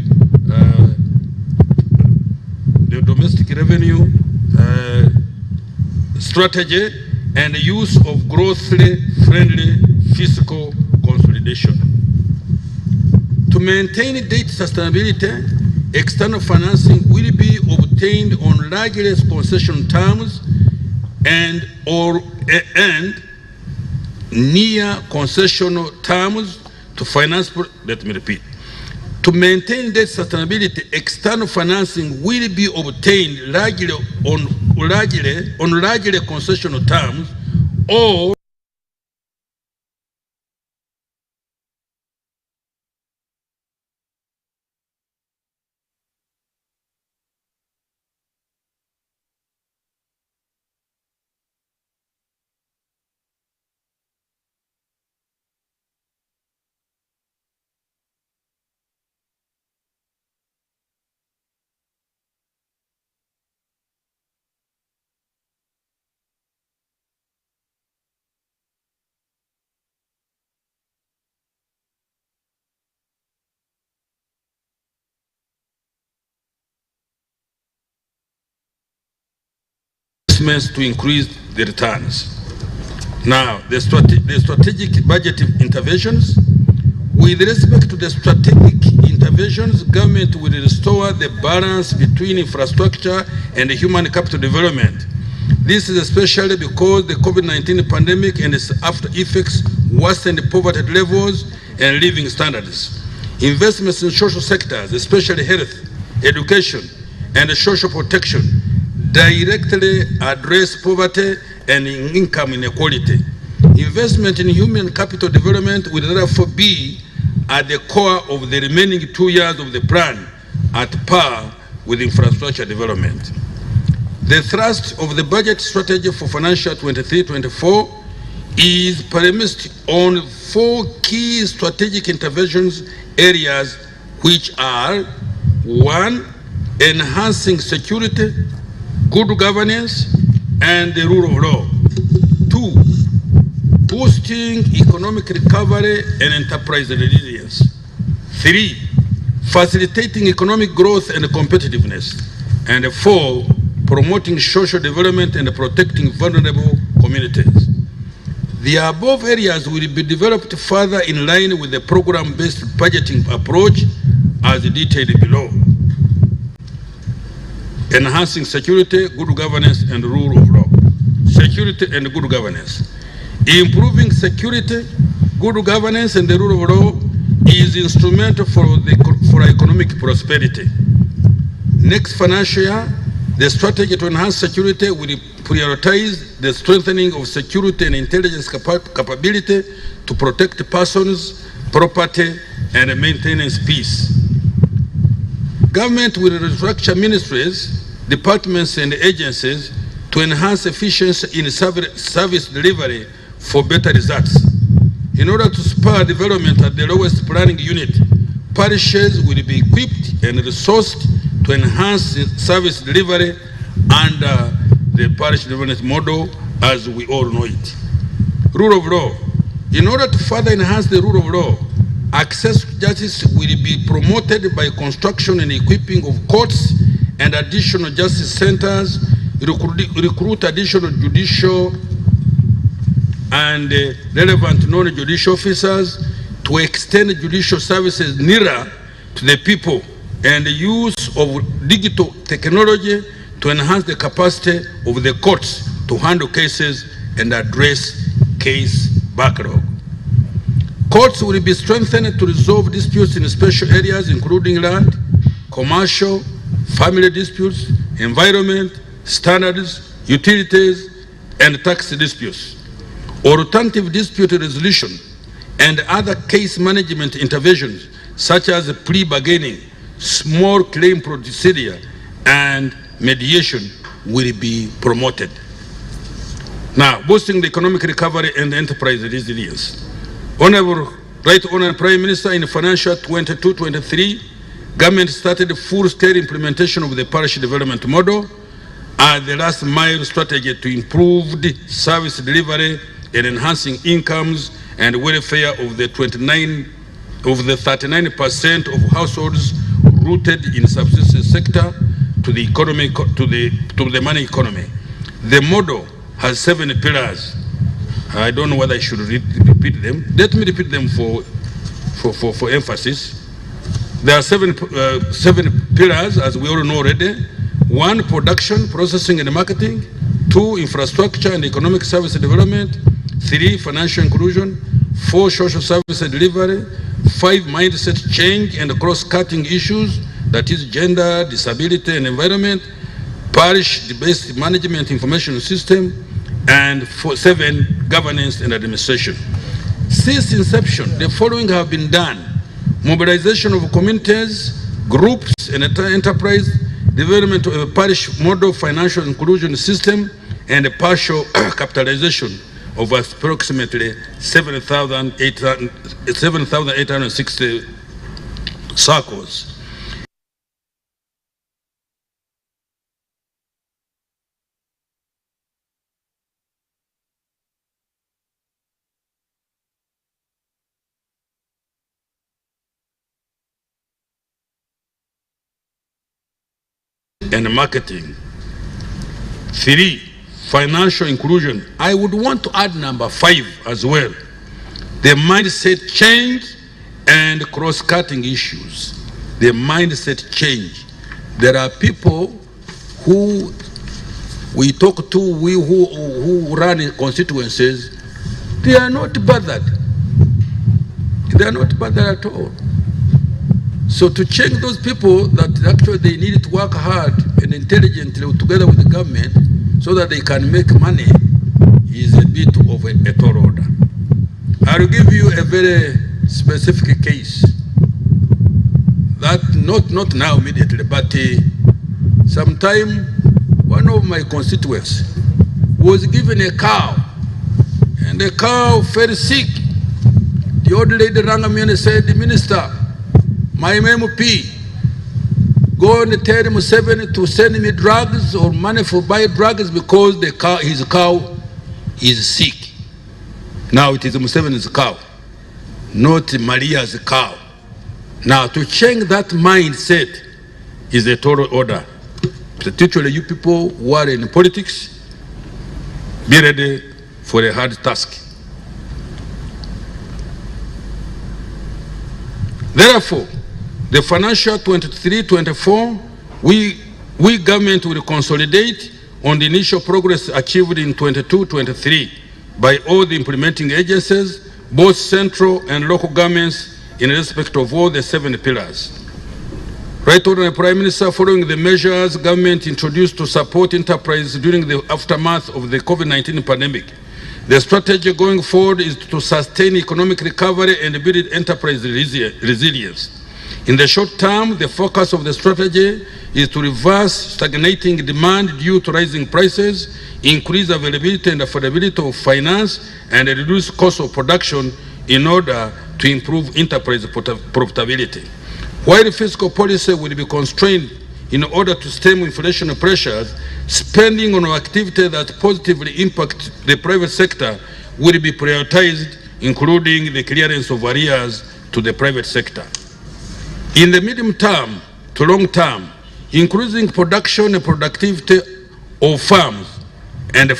strategy and the use of growth-friendly fiscal consolidation. To maintain debt sustainability, external financing will be obtained on largely concession terms and near concessional terms to finance. Let me repeat. To maintain debt sustainability, external financing will be obtained largely on largely concessional terms or to increase the returns. Now, the strategic budget interventions. With respect to the strategic interventions, government will restore the balance between infrastructure and human capital development. This is especially because the COVID-19 pandemic and its after effects worsened poverty levels and living standards. Investments in social sectors, especially health, education, and social protection, directly address poverty and income inequality. Investment in human capital development will therefore be at the core of the remaining 2 years of the plan, at par with infrastructure development. The thrust of the budget strategy for financial 23-24 is premised on 4 key strategic interventions areas, which are: 1, enhancing security, good governance, and the rule of law; 2, boosting economic recovery and enterprise resilience; 3, facilitating economic growth and competitiveness; and 4, promoting social development and protecting vulnerable communities. The above areas will be developed further in line with the program-based budgeting approach as detailed below. Enhancing security, good governance, and rule of law. Security and good governance. Improving security, good governance, and the rule of law is instrumental for economic prosperity. Next financial year, the strategy to enhance security will prioritize the strengthening of security and intelligence capability to protect persons, property, and maintenance peace. Government will restructure ministries, departments, and agencies to enhance efficiency in service delivery for better results. In order to spur development at the lowest planning unit, parishes will be equipped and resourced to enhance service delivery under the parish development model as we all know it. Rule of law. In order to further enhance the rule of law, access to justice will be promoted by construction and equipping of courts and additional justice centers, recruit additional judicial and relevant non-judicial officers to extend judicial services nearer to the people, and the use of digital technology to enhance the capacity of the courts to handle cases and address case backlog. Courts will be strengthened to resolve disputes in special areas including land, commercial, family disputes, environment, standards, utilities, and tax disputes. Alternative dispute resolution and other case management interventions such as plea bargaining, small claim procedure, and mediation will be promoted. Now, boosting the economic recovery and enterprise resilience. Honorable Prime Minister, in financial 22-23, government started full-scale implementation of the parish development model as the last mile strategy to improve the service delivery and enhancing incomes and welfare of the 39% of households rooted in subsistence sector to the economy, to the money economy. The model has 7 pillars. I don't know whether I should repeat them. Let me repeat them for emphasis. There are 7 pillars, as we all know already. 1, production, processing, and marketing. 2, infrastructure and economic service development. 3, financial inclusion. 4, social service delivery. 5, mindset change and cross-cutting issues, that is gender, disability, and environment. Parish-based management information system. And 7, governance and administration. Since inception, the following have been done: mobilization of communities, groups, and enterprise, development of a parish model financial inclusion system, and a partial capitalization of approximately 7,860 circles. And marketing. 3, financial inclusion. I would want to add number 5 as well. The mindset change and cross-cutting issues. The mindset change. There are people who we talk to, who run in constituencies, they are not bothered. They are not bothered at all. So to change those people that actually they need to work hard and intelligently together with the government so that they can make money is a bit of a tall order. I'll give you a very specific case that not now immediately, but sometime one of my constituents was given a cow, and the cow fell sick. The old lady rang me and said, "Minister, my MP, go and tell Museveni to send me drugs or money for buy drugs because his cow is sick." Now it is Museveni's cow, not Maria's cow. Now to change that mindset is a total order. Particularly you people who are in politics, be ready for a hard task. Therefore, the financial 23-24, we government will consolidate on the initial progress achieved in 22-23 by all the implementing agencies, both central and local governments, in respect of all the 7 pillars. Right Honourable Prime Minister, following the measures government introduced to support enterprise during the aftermath of the COVID-19 pandemic, the strategy going forward is to sustain economic recovery and build enterprise resilience. In the short term, the focus of the strategy is to reverse stagnating demand due to rising prices, increase availability and affordability of finance, and reduce cost of production in order to improve enterprise profitability. While fiscal policy will be constrained in order to stem inflation pressures, spending on activity that positively impact the private sector will be prioritized, including the clearance of arrears to the private sector. In the medium term to long term, increasing production and productivity of farms and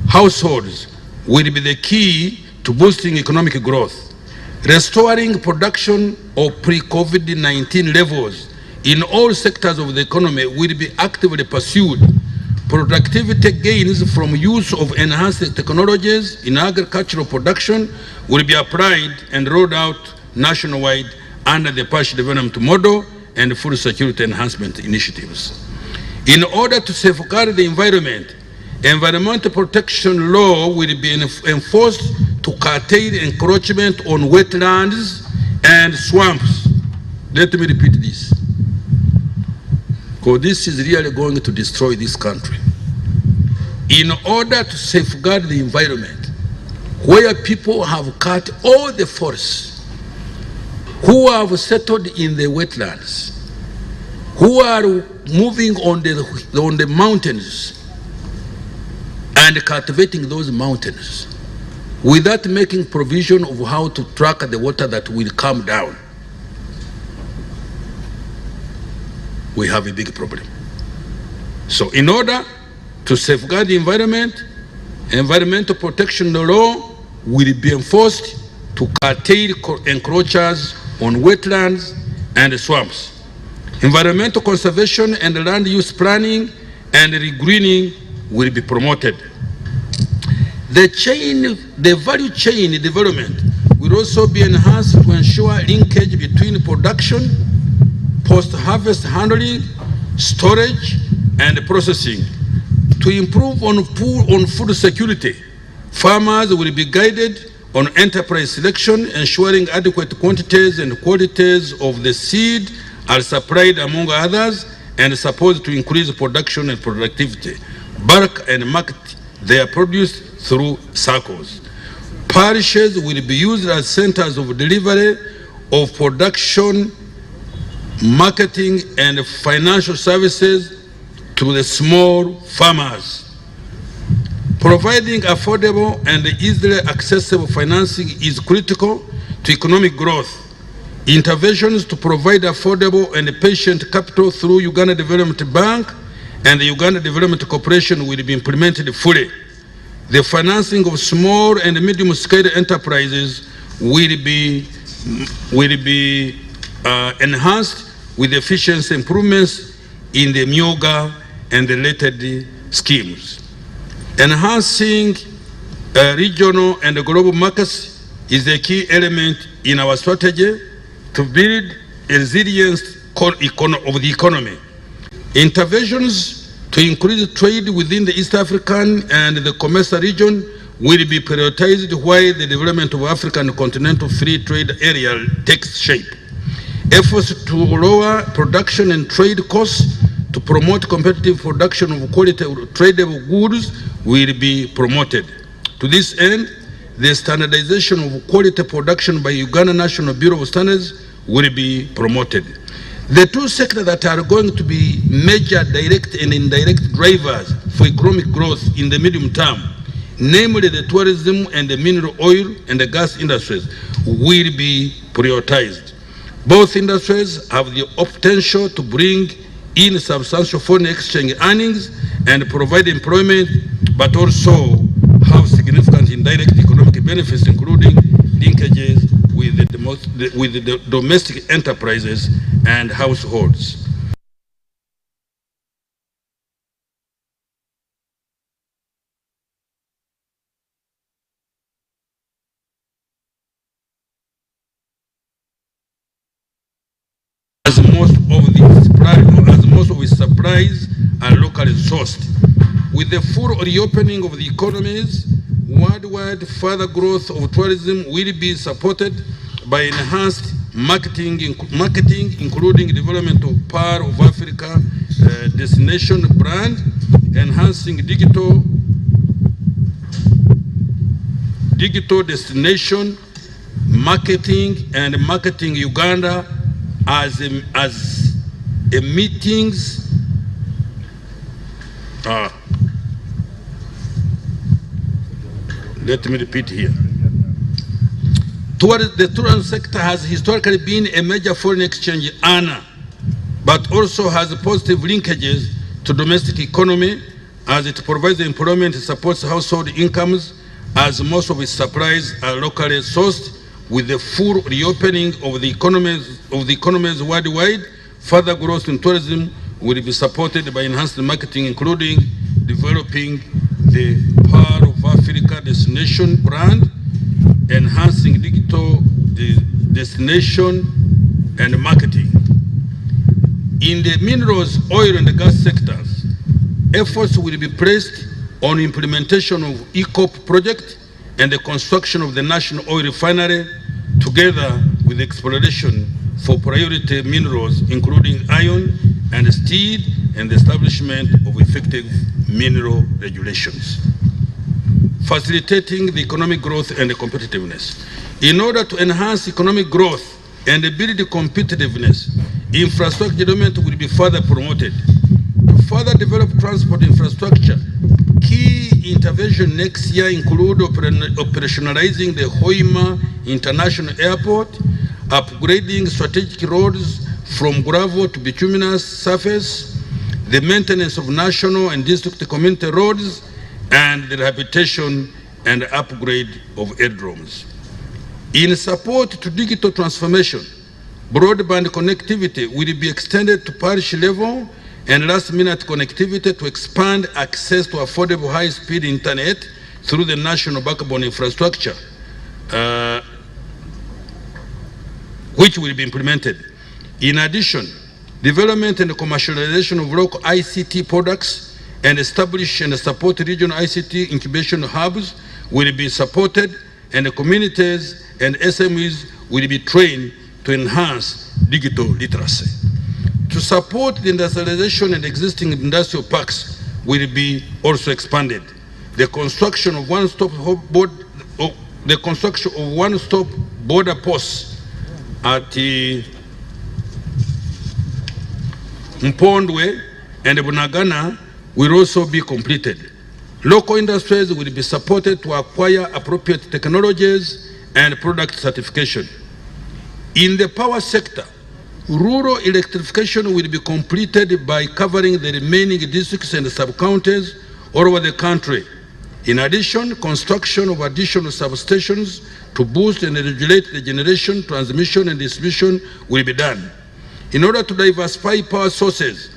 households will be the key to boosting economic growth. Restoring production of pre-COVID-19 levels in all sectors of the economy will be actively pursued. Productivity gains from use of enhanced technologies in agricultural production will be applied and rolled out nationwide under the partial development model and food security enhancement initiatives. In order to safeguard the environment, environmental protection law will be enforced to curtail encroachment on wetlands and swamps. Let me repeat this, because this is really going to destroy this country. In order to safeguard the environment, where people have cut all the forests, who have settled in the wetlands, who are moving on the mountains and cultivating those mountains without making provision of how to track the water that will come down, we have a big problem. So in order to safeguard the environment, environmental protection law will be enforced to curtail encroachers on wetlands and swamps. Environmental conservation and land use planning and regreening will be promoted. The value chain development will also be enhanced to ensure linkage between production, post-harvest handling, storage, and processing. To improve on food security, farmers will be guided on enterprise selection, ensuring adequate quantities and qualities of the seed are supplied, among others, and supposed to increase production and productivity. Bulk and market their produce through circles. Parishes will be used as centers of delivery of production, marketing, and financial services to the small farmers. Providing affordable and easily accessible financing is critical to economic growth. Interventions to provide affordable and patient capital through Uganda Development Bank and the Uganda Development Corporation will be implemented fully. The financing of small and medium-scale enterprises will be enhanced with efficiency improvements in the MIOGA and the related schemes. Enhancing regional and global markets is a key element in our strategy to build a resilience of the economy. Interventions to increase trade within the East African and the COMESA region will be prioritized while the development of African Continental Free Trade Area takes shape. Efforts to lower production and trade costs to to promote competitive production of quality tradable goods will be promoted. To this end, the standardization of quality production by Uganda National Bureau of Standards will be promoted. The two sectors that are going to be major direct and indirect drivers for economic growth in the medium term, namely the tourism and the mineral oil and the gas industries, will be prioritized. Both industries have the potential to bring in substantial foreign exchange earnings and provide employment, but also have significant indirect economic benefits, including linkages with the domestic enterprises and households. As most of its supplies are locally sourced. With the full reopening of the economies worldwide, further growth of tourism will be supported by enhanced marketing, including development of Pearl of Africa destination brand, enhancing digital destination marketing, and marketing Uganda as a meetings. Let me repeat here. The tourism sector has historically been a major foreign exchange earner, but also has positive linkages to domestic economy as it provides employment and supports household incomes, as most of its supplies are locally sourced. With the full reopening of the economies worldwide, further growth in tourism will be supported by enhanced marketing, including developing the Pearl of Africa destination brand, enhancing digital destination and marketing. In the minerals, oil, and the gas sectors, efforts will be placed on implementation of ECOP project and the construction of the national oil refinery, together with exploration for priority minerals, including iron and steel, and the establishment of effective mineral regulations. Facilitating the economic growth and the competitiveness. In order to enhance economic growth and build competitiveness, infrastructure development will be further promoted. To further develop transport infrastructure, key intervention next year include operationalizing the Hoima International Airport, upgrading strategic roads from gravel to bituminous surface, the maintenance of national and district community roads, and the rehabilitation and upgrade of aerodromes. In support to digital transformation, broadband connectivity will be extended to parish level and last-minute connectivity to expand access to affordable high-speed internet through the national backbone infrastructure, which will be implemented. In addition, development and commercialization of local ICT products and establish and support regional ICT incubation hubs will be supported, and the communities and SMEs will be trained to enhance digital literacy. To support the industrialization and existing industrial parks will be also expanded. The construction of one-stop border posts at Mpondwe and Bunagana will also be completed. Local industries will be supported to acquire appropriate technologies and product certification. In the power sector, rural electrification will be completed by covering the remaining districts and sub-counties all over the country. In addition, construction of additional substations to boost and regulate the generation, transmission, and distribution will be done. In order to diversify power sources,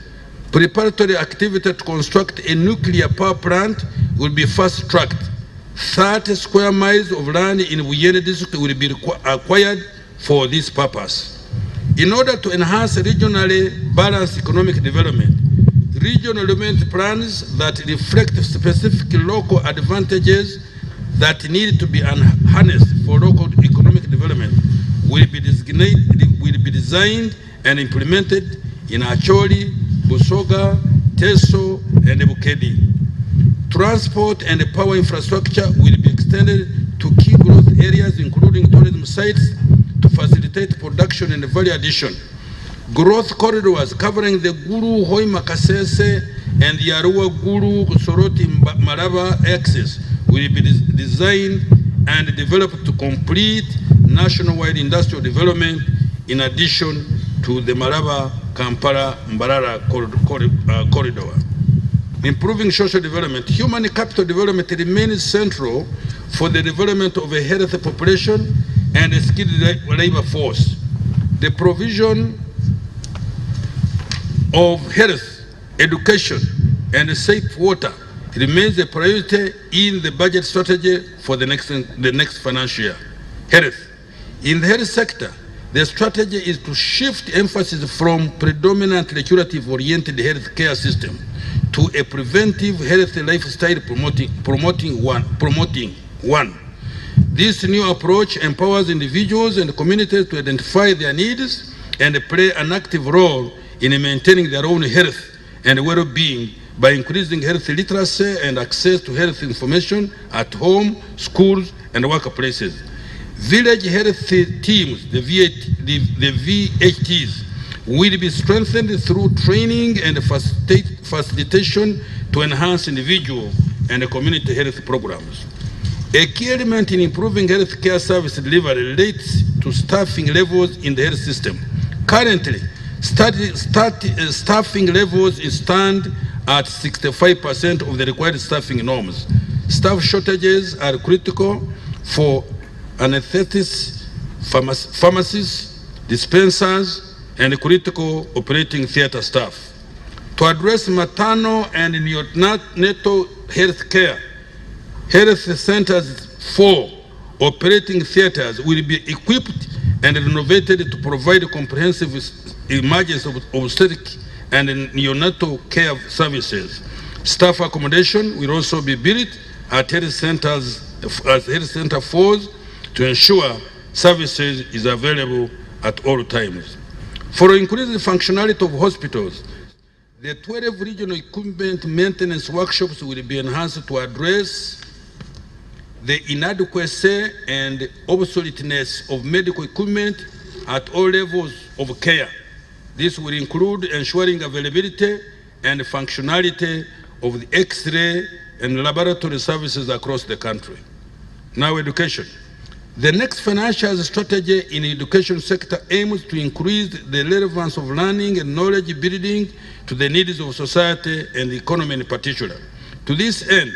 preparatory activity to construct a nuclear power plant will be fast-tracked. 30 square miles of land in Buyere district will be acquired for this purpose. In order to enhance regionally balanced economic development, regional development plans that reflect specific local advantages that need to be harnessed for local economic development will be designed and implemented in Acholi, Busoga, Teso, and Bukedi. Transport and power infrastructure will be extended to key growth areas, including tourism sites, to facilitate production and value addition. Growth corridors covering the Guru Hoima Kasese and the Arua Guru Soroti Maraba axis will be designed and developed to complete nationwide industrial development, in addition to the Maraba Kampala Mbarara corridor. Improving social development. Human capital development remains central for the development of a healthy population and a skilled labor force. The provision of health, education, and safe water remains a priority in the budget strategy for the next financial year. Health. In the health sector, the strategy is to shift emphasis from predominantly curative-oriented health care system to a preventive healthy lifestyle promoting one. This new approach empowers individuals and communities to identify their needs and play an active role in maintaining their own health and well-being by increasing health literacy and access to health information at home, schools, and workplaces. Village health teams, the VHTs, will be strengthened through training and facilitation to enhance individual and community health programs. A key element in improving health care service delivery relates to staffing levels in the health system. Currently, staffing levels stand at 65% of the required staffing norms. Staff shortages are critical for anesthetists, pharmacists, dispensers, and critical operating theater staff. To address maternal and neonatal health care, health centers 4 operating theaters will be equipped and renovated to provide comprehensive emergency obstetric and neonatal care services. Staff accommodation will also be built at health centers as Health Center 4s to ensure services is available at all times. For increasing functionality of hospitals, the 12 regional equipment maintenance workshops will be enhanced to address the inadequacy and obsoleteness of medical equipment at all levels of care. This will include ensuring availability and functionality of the X-ray and laboratory services across the country. Now, education. The next financial strategy in the education sector aims to increase the relevance of learning and knowledge building to the needs of society and the economy in particular. To this end,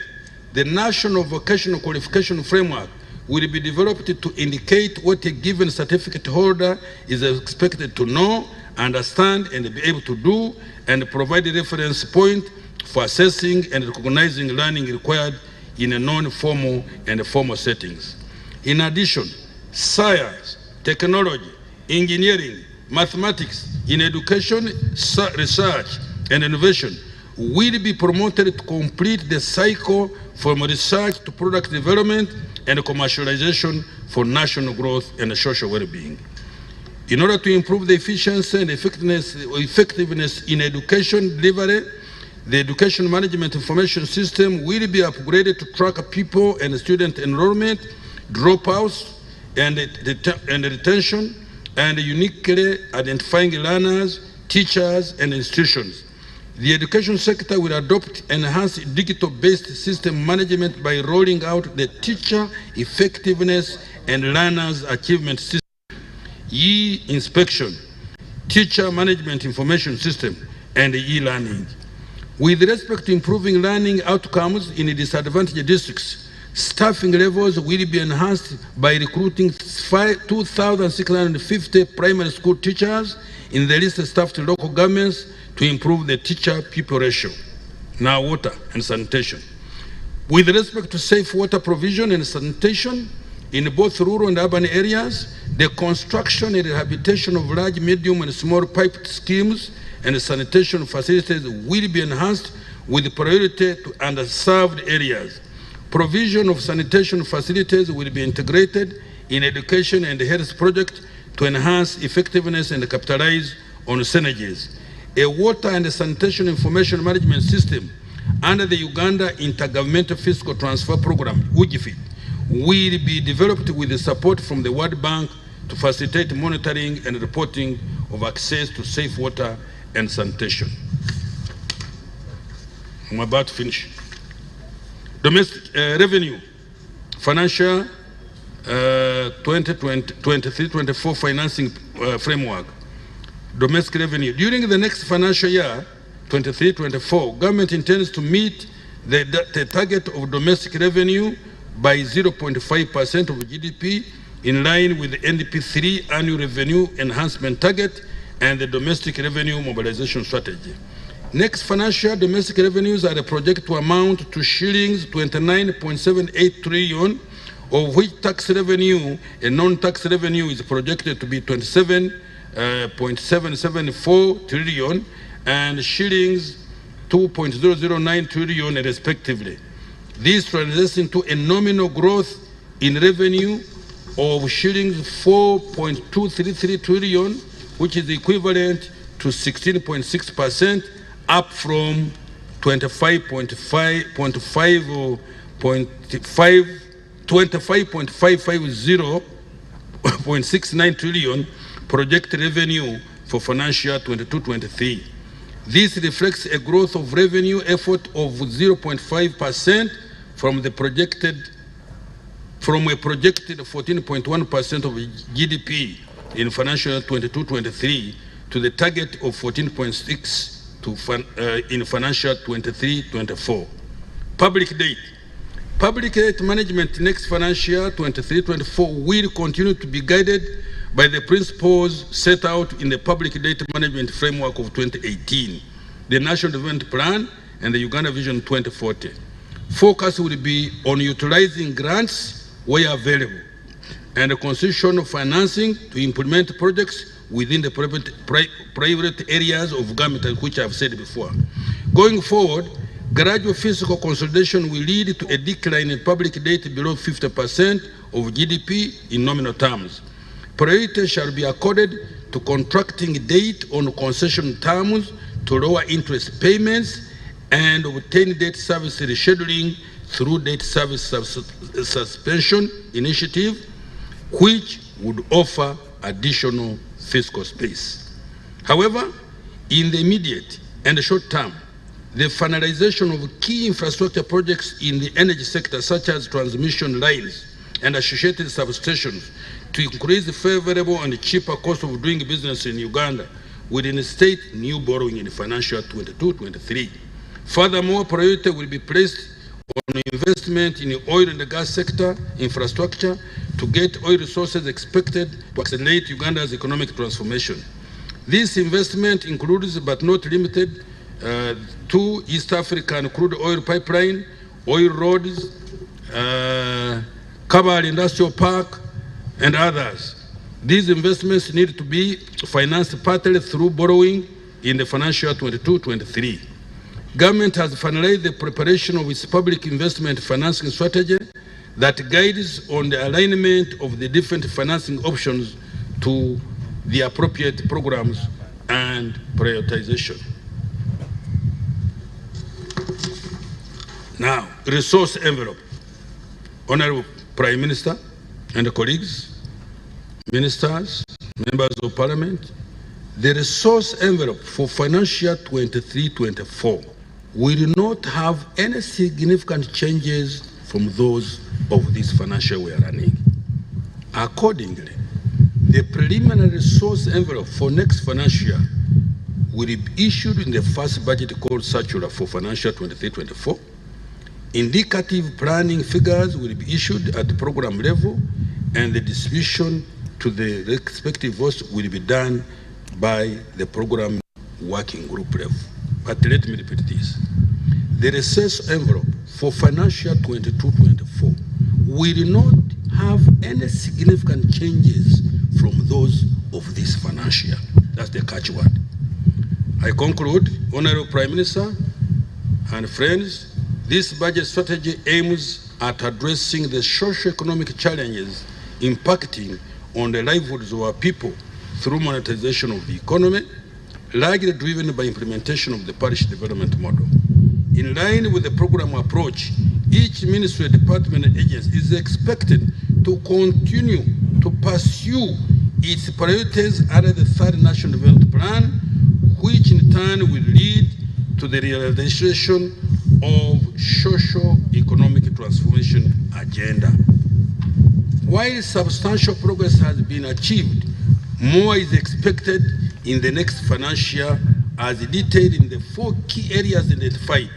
the National Vocational Qualification Framework will be developed to indicate what a given certificate holder is expected to know, understand, and be able to do, and provide a reference point for assessing and recognizing learning required in a non-formal and formal settings. In addition, science, technology, engineering, mathematics in education, research, and innovation will be promoted to complete the cycle from research to product development and commercialization for national growth and social well-being. In order to improve the efficiency and effectiveness in education delivery, the Education Management Information System will be upgraded to track people and student enrollment, dropouts, and retention, and uniquely identifying learners, teachers, and institutions. The education sector will adopt enhanced digital-based system management by rolling out the Teacher Effectiveness and Learners Achievement System, e-inspection, Teacher Management Information System, and e-learning. With respect to improving learning outcomes in disadvantaged districts, staffing levels will be enhanced by recruiting 2,650 primary school teachers in the least staffed local governments to improve the teacher-pupil ratio. Now, water and sanitation. With respect to safe water provision and sanitation in both rural and urban areas, the construction and rehabilitation of large, medium, and small piped schemes and sanitation facilities will be enhanced with priority to underserved areas. Provision of sanitation facilities will be integrated in education and health projects to enhance effectiveness and capitalize on synergies. a water and sanitation information management system under the Uganda Intergovernmental Fiscal Transfer Program, UGFIT, will be developed with the support from the World Bank to facilitate monitoring and reporting of access to safe water and sanitation. I'm about to finish. Domestic revenue, financial 23-24 financing framework. Domestic revenue. During the next financial year, 23-24, government intends to meet the target of domestic revenue by 0.5% of GDP, in line with the NDP3 annual revenue enhancement target and the domestic revenue mobilization strategy. Next financial domestic revenues are projected to amount to shillings 29.78 trillion, of which tax revenue and non-tax revenue is projected to be 27.774 trillion and shillings 2.009 trillion respectively. This translates into a nominal growth in revenue of shillings 4.233 trillion, which is equivalent to 16.6%, up from 25.550.69 trillion projected revenue for financial 22-23. This reflects a growth of revenue effort of 0.5% from a projected 14.1% of GDP in financial 22-23 to the target of 14.6% in financial 23-24. Public debt. Public debt management next financial 23-24 will continue to be guided by the principles set out in the Public Debt Management Framework of 2018, the National Development Plan, and the Uganda Vision 2040. Focus will be on utilizing grants where available and the concession of financing to implement projects within the private areas of government, which I've said before. Going forward, gradual fiscal consolidation will lead to a decline in public debt below 50% of GDP in nominal terms. Priority shall be accorded to contracting debt on concession terms to lower interest payments and obtain debt service rescheduling through debt service suspension initiative, which would offer additional fiscal space. However, in the immediate and short term, the finalization of key infrastructure projects in the energy sector, such as transmission lines and associated substations, to increase the favorable and cheaper cost of doing business in Uganda, will instate new borrowing in financial 22-23. Furthermore, priority will be placed on investment in the oil and the gas sector infrastructure to get oil resources expected to accelerate Uganda's economic transformation. This investment includes, but not limited to, East African crude oil pipeline, oil roads, Kabale Industrial Park, and others. These investments need to be financed partly through borrowing in the financial 22-23. Government has finalized the preparation of its public investment financing strategy that guides on the alignment of the different financing options to the appropriate programs and prioritization. Now, resource envelope. Honorable Prime Minister and colleagues, ministers, members of Parliament, the resource envelope for financial 23-24 will not have any significant changes from those of this financial we are running. Accordingly, the preliminary resource envelope for next financial year will be issued in the first budget called Sectoral for financial 23-24. Indicative planning figures will be issued at the program level, and the distribution to the respective votes will be done by the program working group level. But let me repeat this. The resource envelope for financial 22-24 will not have any significant changes from those of this financial year. That's the catchword. I conclude, Honorable Prime Minister and friends, this budget strategy aims at addressing the socio-economic challenges impacting on the livelihoods of our people through monetization of the economy, largely driven by implementation of the parish development model. In line with the program approach, each ministry, department, and agency is expected to continue to pursue its priorities under the third National Development Plan, which in turn will lead to the realization of socio-economic transformation agenda. While substantial progress has been achieved, more is expected in the next financial year as detailed in the 4 key areas identified.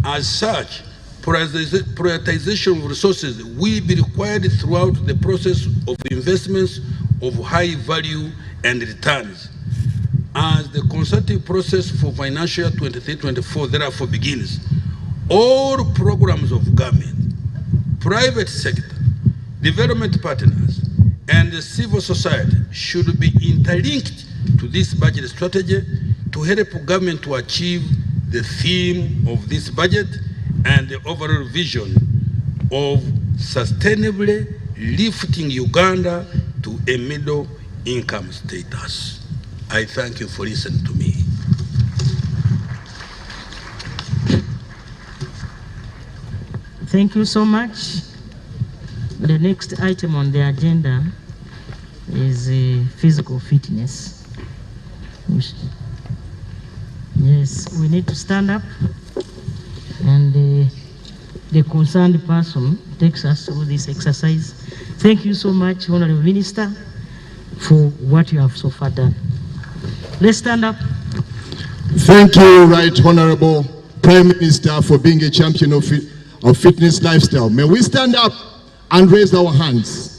As such, prioritization of resources will be required throughout the process of investments of high value and returns. As the consultative process for financial year 23-24 therefore begins, all programs of government, private sector, development partners, and the civil society should be interlinked to this budget strategy to help government to achieve the theme of this budget and the overall vision of sustainably lifting Uganda to a middle income status. I thank you for listening to me. Thank you so much. The next item on the agenda is physical fitness. Yes, we need to stand up and the concerned person takes us through this exercise. Thank you so much, Honorable Minister, for what you have so far done. Let's stand up. Thank you, Right Honorable Prime Minister, for being a champion of fitness lifestyle. May we stand up and raise our hands.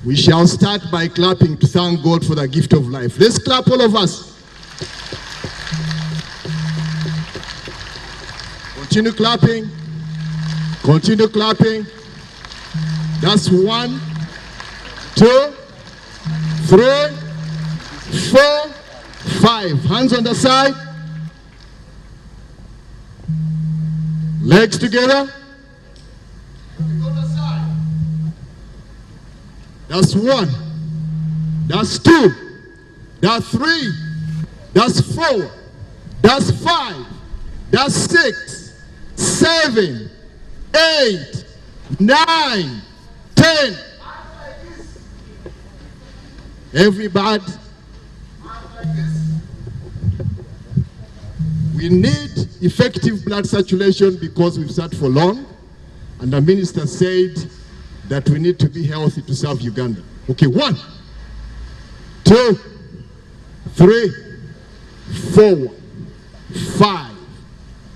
We shall start by clapping to thank God for the gift of life. Let's clap, all of us. Continue clapping. Continue clapping. That's 1, 2, 3, 4, 5. Hands on the side. Legs together. That's 1. That's 2. That's 3. That's 4. That's 5. That's 6, 7, 8, 9, 10. Everybody. We need effective blood circulation because we've sat for long, and the minister said that we need to be healthy to serve Uganda. Okay, 1, 2, 3, 4, 5,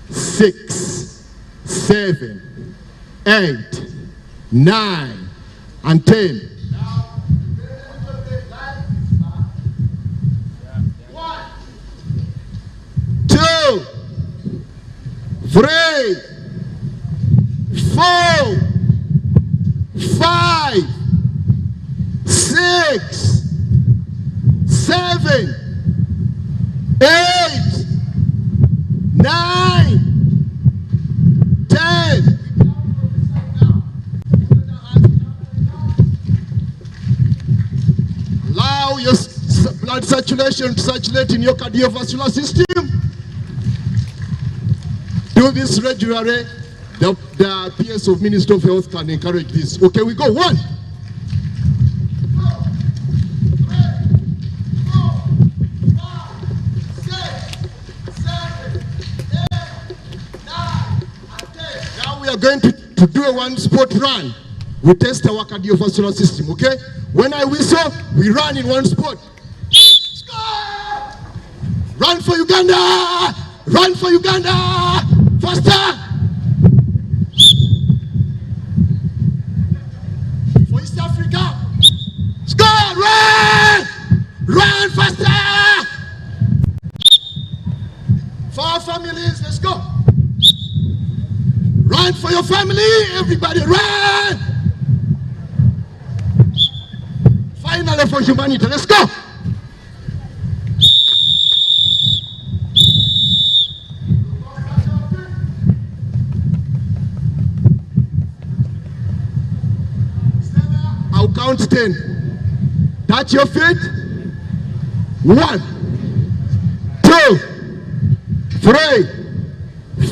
6, 7, 8, 9, and 10. 2, 3, 4, 5, 6, 7, 8, 9, 10. Allow your blood circulation to circulate in your cardiovascular system. Do this regularly. The PS of Minister of Health can encourage this. Okay, we go. 1, 2, 3, 4, 5, 6, 7, 8, 9, and 10. Now we are going to do a 1-spot run. We test our cardiovascular system, okay? When I whistle, we run in 1 spot. Run for Uganda! Run for Uganda! Faster! For East Africa! Score! Run! Run faster! For our families, let's go! Run for your family! Everybody run! Finally for humanity, let's go! count 10. Touch your feet. 1, 2, 3,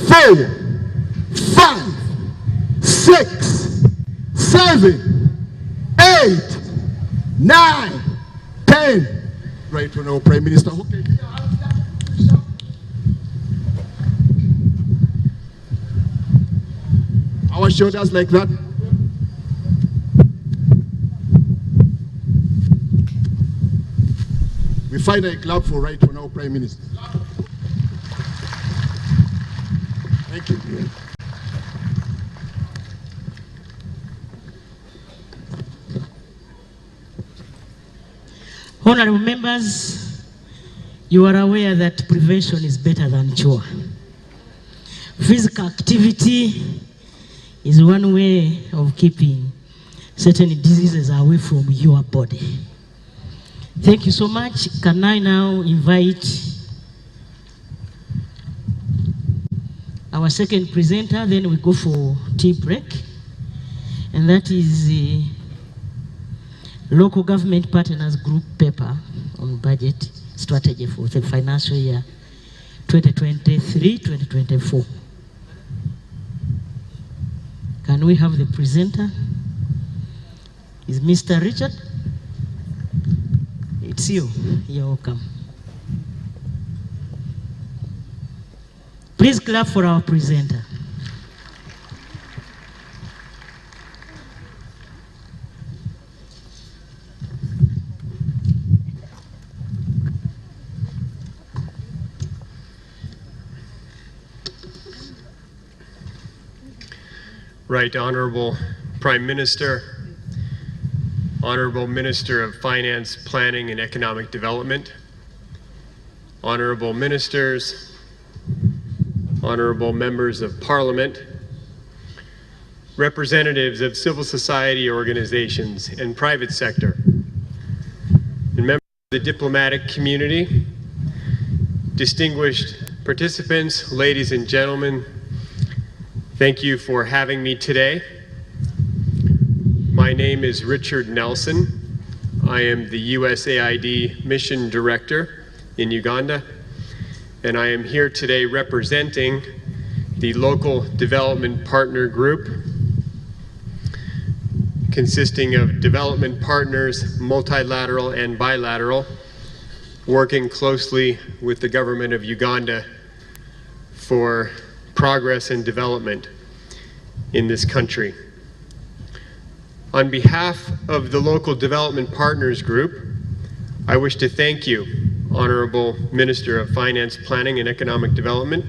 4, 5, 6, 7, 8, 9, 10. Right now, Prime Minister. Okay. Our shoulders like that. We finally clap for right for now, Prime Minister. Thank you. Honorable members, you are aware that prevention is better than cure. Physical activity is one way of keeping certain diseases away from your body. Thank you so much. Can I now invite our second presenter, then we go for tea break, and that is the Local Government Partners Group paper on budget strategy for the financial year 2023-2024. Can we have the presenter? Is Mr. Richard? It's you. You're welcome. Please clap for our presenter. Right Honorable Prime Minister, Honorable Minister of Finance, Planning and Economic Development, Honorable Ministers, Honorable Members of Parliament, representatives of civil society organizations and private sector, and members of the diplomatic community, distinguished participants, ladies and gentlemen, thank you for having me today. My name is Richard Nelson. I am the USAID Mission Director in Uganda, and I am here today representing the Local Development Partner Group, consisting of development partners, multilateral and bilateral, working closely with the government of Uganda for progress and development in this country. On behalf of the Local Development Partners Group, I wish to thank you, Honorable Minister of Finance, Planning and Economic Development,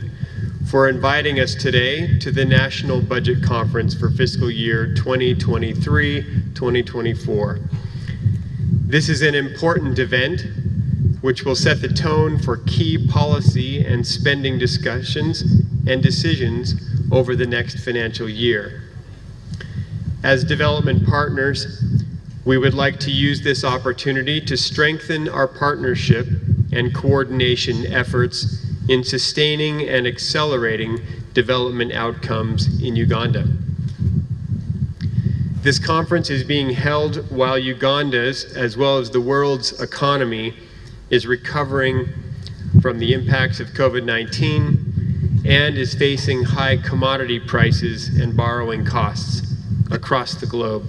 for inviting us today to the National Budget Conference for fiscal year 2023-2024. This is an important event which will set the tone for key policy and spending discussions and decisions over the next financial year. As development partners, we would like to use this opportunity to strengthen our partnership and coordination efforts in sustaining and accelerating development outcomes in Uganda. This conference is being held while Uganda's, as well as the world's economy, is recovering from the impacts of COVID-19 and is facing high commodity prices and borrowing costs across the globe.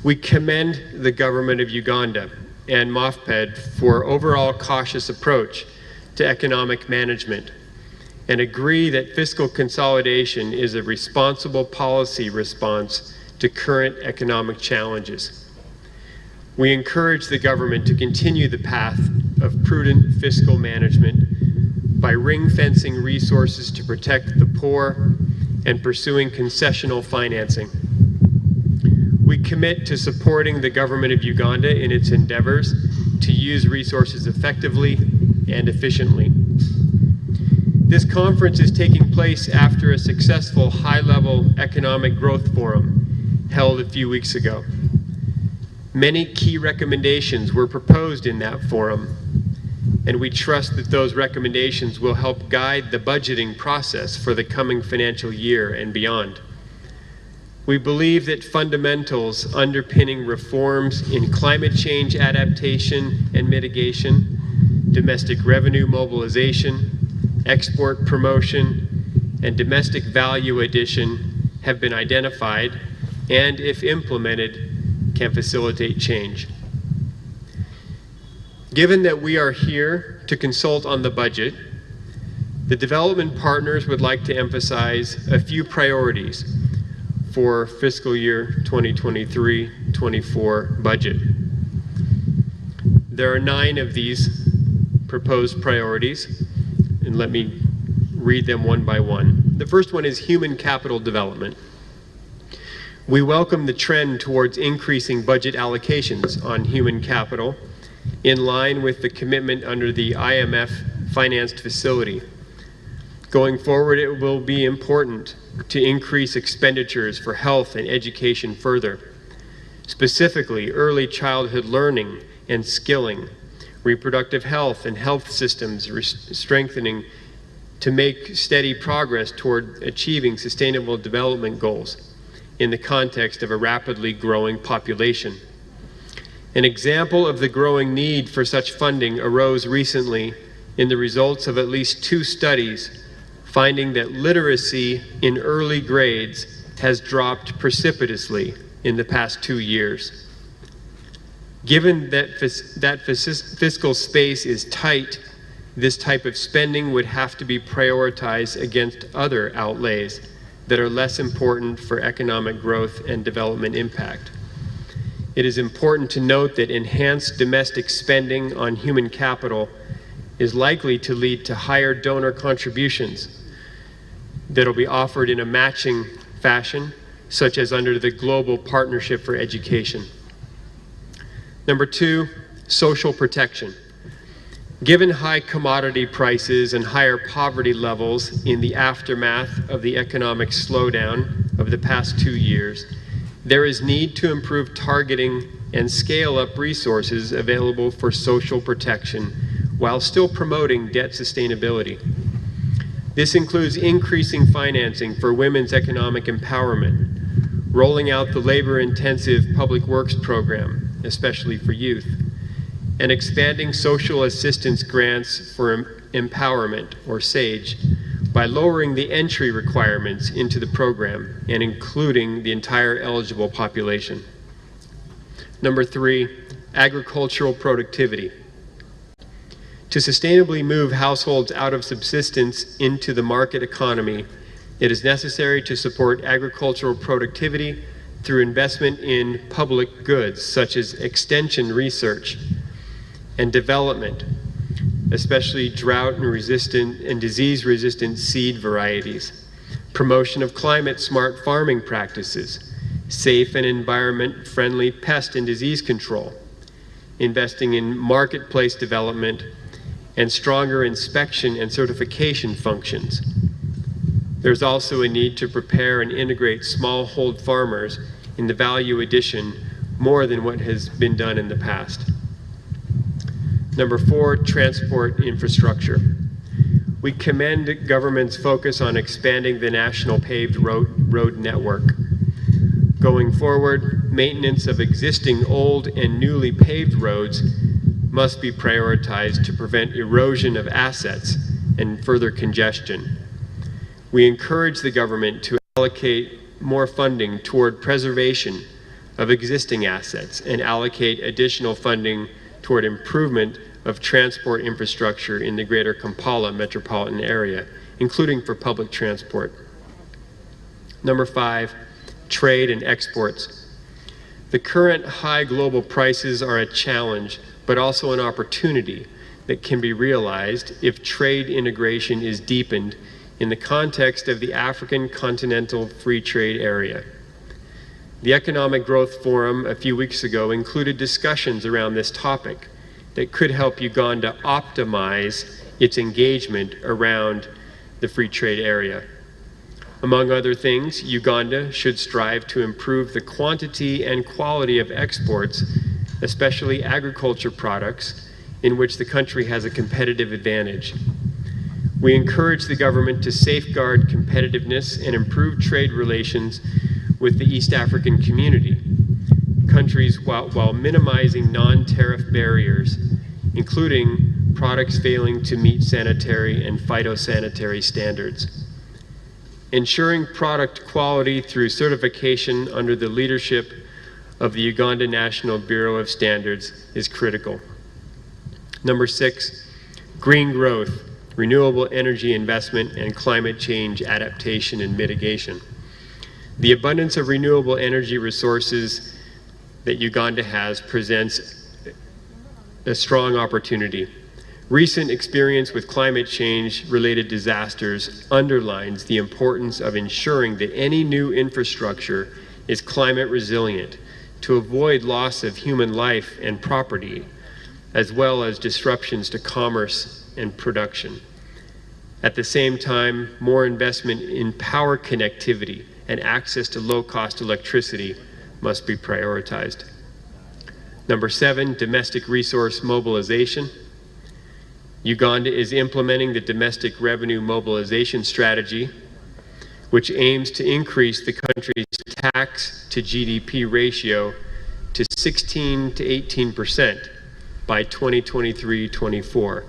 We commend the government of Uganda and MOFPED for overall cautious approach to economic management and agree that fiscal consolidation is a responsible policy response to current economic challenges. We encourage the government to continue the path of prudent fiscal management by ring-fencing resources to protect the poor and pursuing concessional financing. We commit to supporting the government of Uganda in its endeavors to use resources effectively and efficiently. This conference is taking place after a successful high-level economic growth forum held a few weeks ago. Many key recommendations were proposed in that forum, and we trust that those recommendations will help guide the budgeting process for the coming financial year and beyond. We believe that fundamentals underpinning reforms in climate change adaptation and mitigation, domestic revenue mobilization, export promotion, and domestic value addition have been identified and, if implemented, can facilitate change. Given that we are here to consult on the budget, the development partners would like to emphasize a few priorities for fiscal year 2023-24 budget. There are 9 of these proposed priorities, and let me read them one by one. The first one is human capital development. We welcome the trend towards increasing budget allocations on human capital in line with the commitment under the IMF financed facility. Going forward, it will be important to increase expenditures for health and education further, specifically early childhood learning and skilling, reproductive health and health systems strengthening to make steady progress toward achieving sustainable development goals in the context of a rapidly growing population. An example of the growing need for such funding arose recently in the results of at least 2 studies finding that literacy in early grades has dropped precipitously in the past 2 years. Given that fiscal space is tight, this type of spending would have to be prioritized against other outlays that are less important for economic growth and development impact. It is important to note that enhanced domestic spending on human capital is likely to lead to higher donor contributions that will be offered in a matching fashion, such as under the Global Partnership for Education. Number 2, social protection. Given high commodity prices and higher poverty levels in the aftermath of the economic slowdown of the past 2 years, there is need to improve targeting and scale up resources available for social protection while still promoting debt sustainability. This includes increasing financing for women's economic empowerment, rolling out the labor-intensive public works program, especially for youth, and expanding social assistance grants for empowerment, or SAGE, by lowering the entry requirements into the program and including the entire eligible population. Number 3, agricultural productivity. To sustainably move households out of subsistence into the market economy, it is necessary to support agricultural productivity through investment in public goods such as extension research and development, especially drought and resistant and disease resistant seed varieties, promotion of climate smart farming practices, safe and environment friendly pest and disease control, investing in marketplace development, and stronger inspection and certification functions. There's also a need to prepare and integrate smallhold farmers in the value addition more than what has been done in the past. Number 4, transport infrastructure. We commend government's focus on expanding the national paved road network. Going forward, maintenance of existing old and newly paved roads must be prioritized to prevent erosion of assets and further congestion. We encourage the government to allocate more funding toward preservation of existing assets and allocate additional funding toward improvement of transport infrastructure in the greater Kampala metropolitan area, including for public transport. Number 5, trade and exports. The current high global prices are a challenge, but also an opportunity that can be realized if trade integration is deepened in the context of the African Continental Free Trade Area. The Economic Growth Forum a few weeks ago included discussions around this topic that could help Uganda optimize its engagement around the free trade area. Among other things, Uganda should strive to improve the quantity and quality of exports, especially agriculture products, in which the country has a competitive advantage. We encourage the government to safeguard competitiveness and improve trade relations with the East African community, countries while minimizing non-tariff barriers, including products failing to meet sanitary and phytosanitary standards. Ensuring product quality through certification under the leadership of the Uganda National Bureau of Standards is critical. Number 6, green growth, renewable energy investment, and climate change adaptation and mitigation. The abundance of renewable energy resources that Uganda has presents a strong opportunity. Recent experience with climate change-related disasters underlines the importance of ensuring that any new infrastructure is climate resilient to avoid loss of human life and property, as well as disruptions to commerce and production. At the same time, more investment in power connectivity and access to low-cost electricity must be prioritized. Number 7, domestic resource mobilization. Uganda is implementing the Domestic Revenue Mobilization Strategy, which aims to increase the country's tax to GDP ratio to 16 to 18% by 2023-24,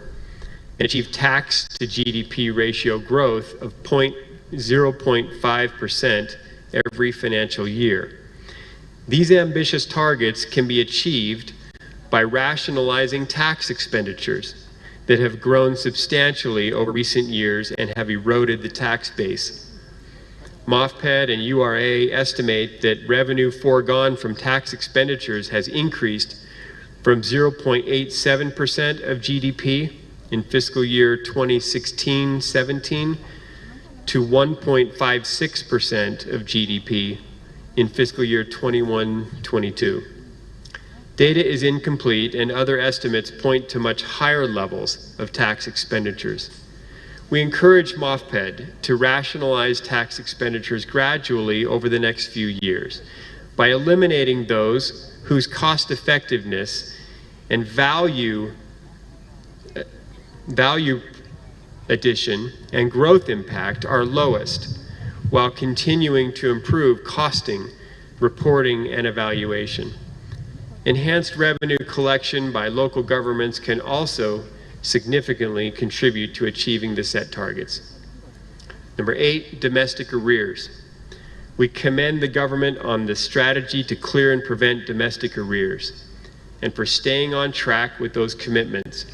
and achieve tax to GDP ratio growth of 0.5% every financial year. These ambitious targets can be achieved by rationalizing tax expenditures that have grown substantially over recent years and have eroded the tax base. MOFPED and URA estimate that revenue foregone from tax expenditures has increased from 0.87% of GDP in fiscal year 2016-17 to 1.56% of GDP in fiscal year 21-22. Data is incomplete and other estimates point to much higher levels of tax expenditures. We encourage MOFPED to rationalize tax expenditures gradually over the next few years by eliminating those whose cost effectiveness and value addition and growth impact are lowest, while continuing to improve costing, reporting, and evaluation. Enhanced revenue collection by local governments can also significantly contribute to achieving the set targets. Number 8, domestic arrears. We commend the government on the strategy to clear and prevent domestic arrears and for staying on track with those commitments.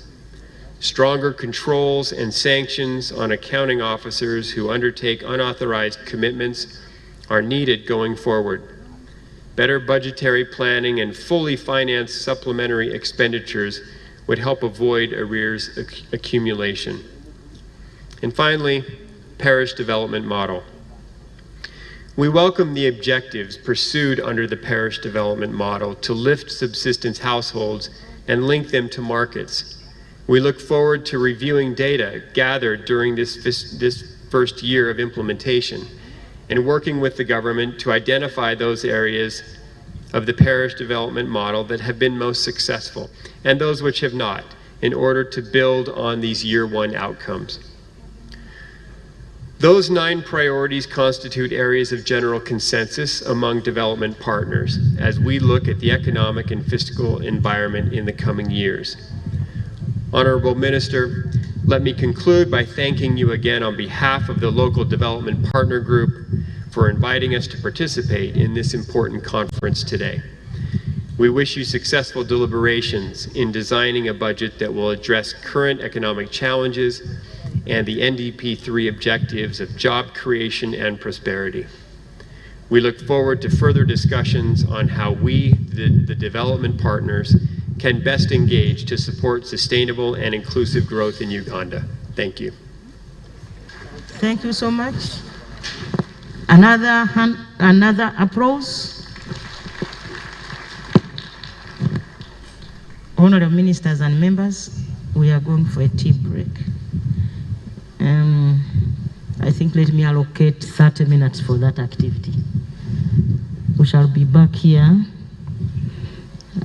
Stronger controls and sanctions on accounting officers who undertake unauthorized commitments are needed going forward. Better budgetary planning and fully financed supplementary expenditures would help avoid arrears accumulation. And finally, parish development model. We welcome the objectives pursued under the parish development model to lift subsistence households and link them to markets. We look forward to reviewing data gathered during this first year of implementation and working with the government to identify those areas of the parish development model that have been most successful and those which have not, in order to build on these year one outcomes. Those 9 priorities constitute areas of general consensus among development partners as we look at the economic and fiscal environment in the coming years. Honorable Minister, let me conclude by thanking you again on behalf of the Local Development Partner Group for inviting us to participate in this important conference today. We wish you successful deliberations in designing a budget that will address current economic challenges and the NDP3 objectives of job creation and prosperity. We look forward to further discussions on how we, the development partners, can best engage to support sustainable and inclusive growth in Uganda. Thank you. Thank you so much. Another applause. Honorable ministers and members, we are going for a tea break. I think let me allocate 30 minutes for that activity. We shall be back here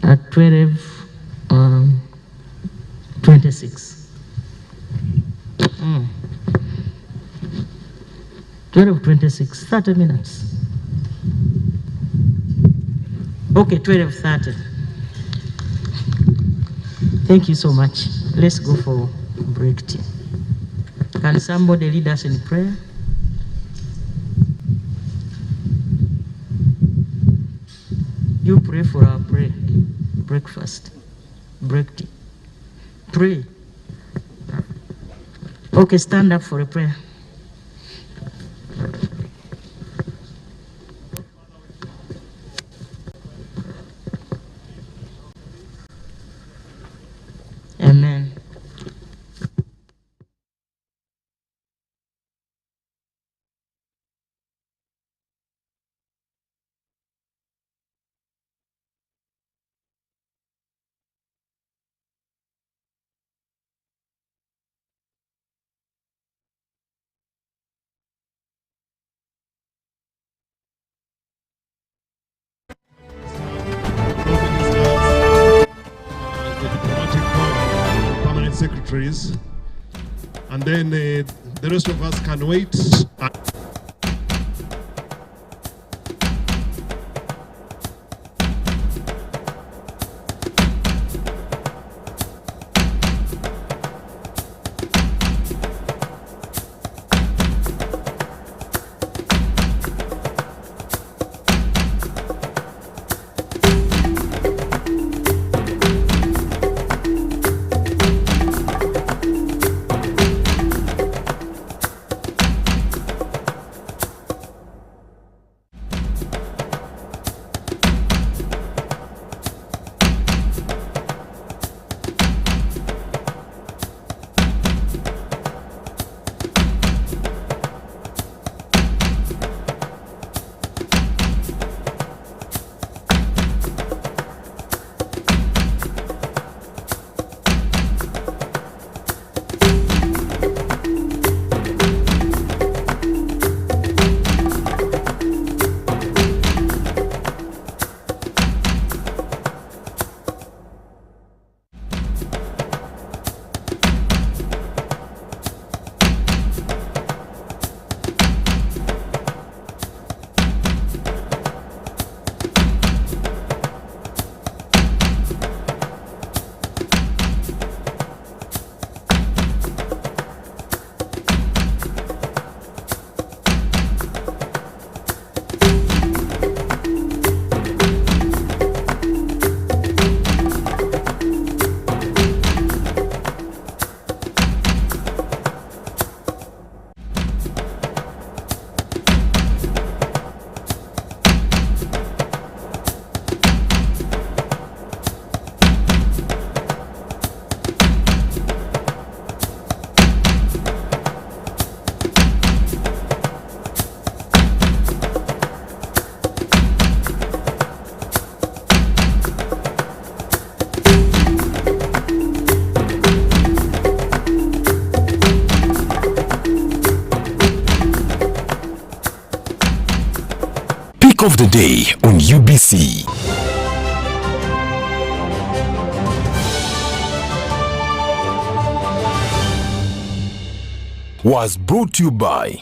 at 12:26. 12:26, 30 minutes. Okay, 12:30. Thank you so much. Let's go for break tea. Can somebody lead us in prayer? You pray for our breakfast, break tea. Pray. Okay, stand up for a prayer. Amen. The diplomatic corps, permanent secretaries, and then the rest of us can wait. Of the day on UBC. Was brought to you by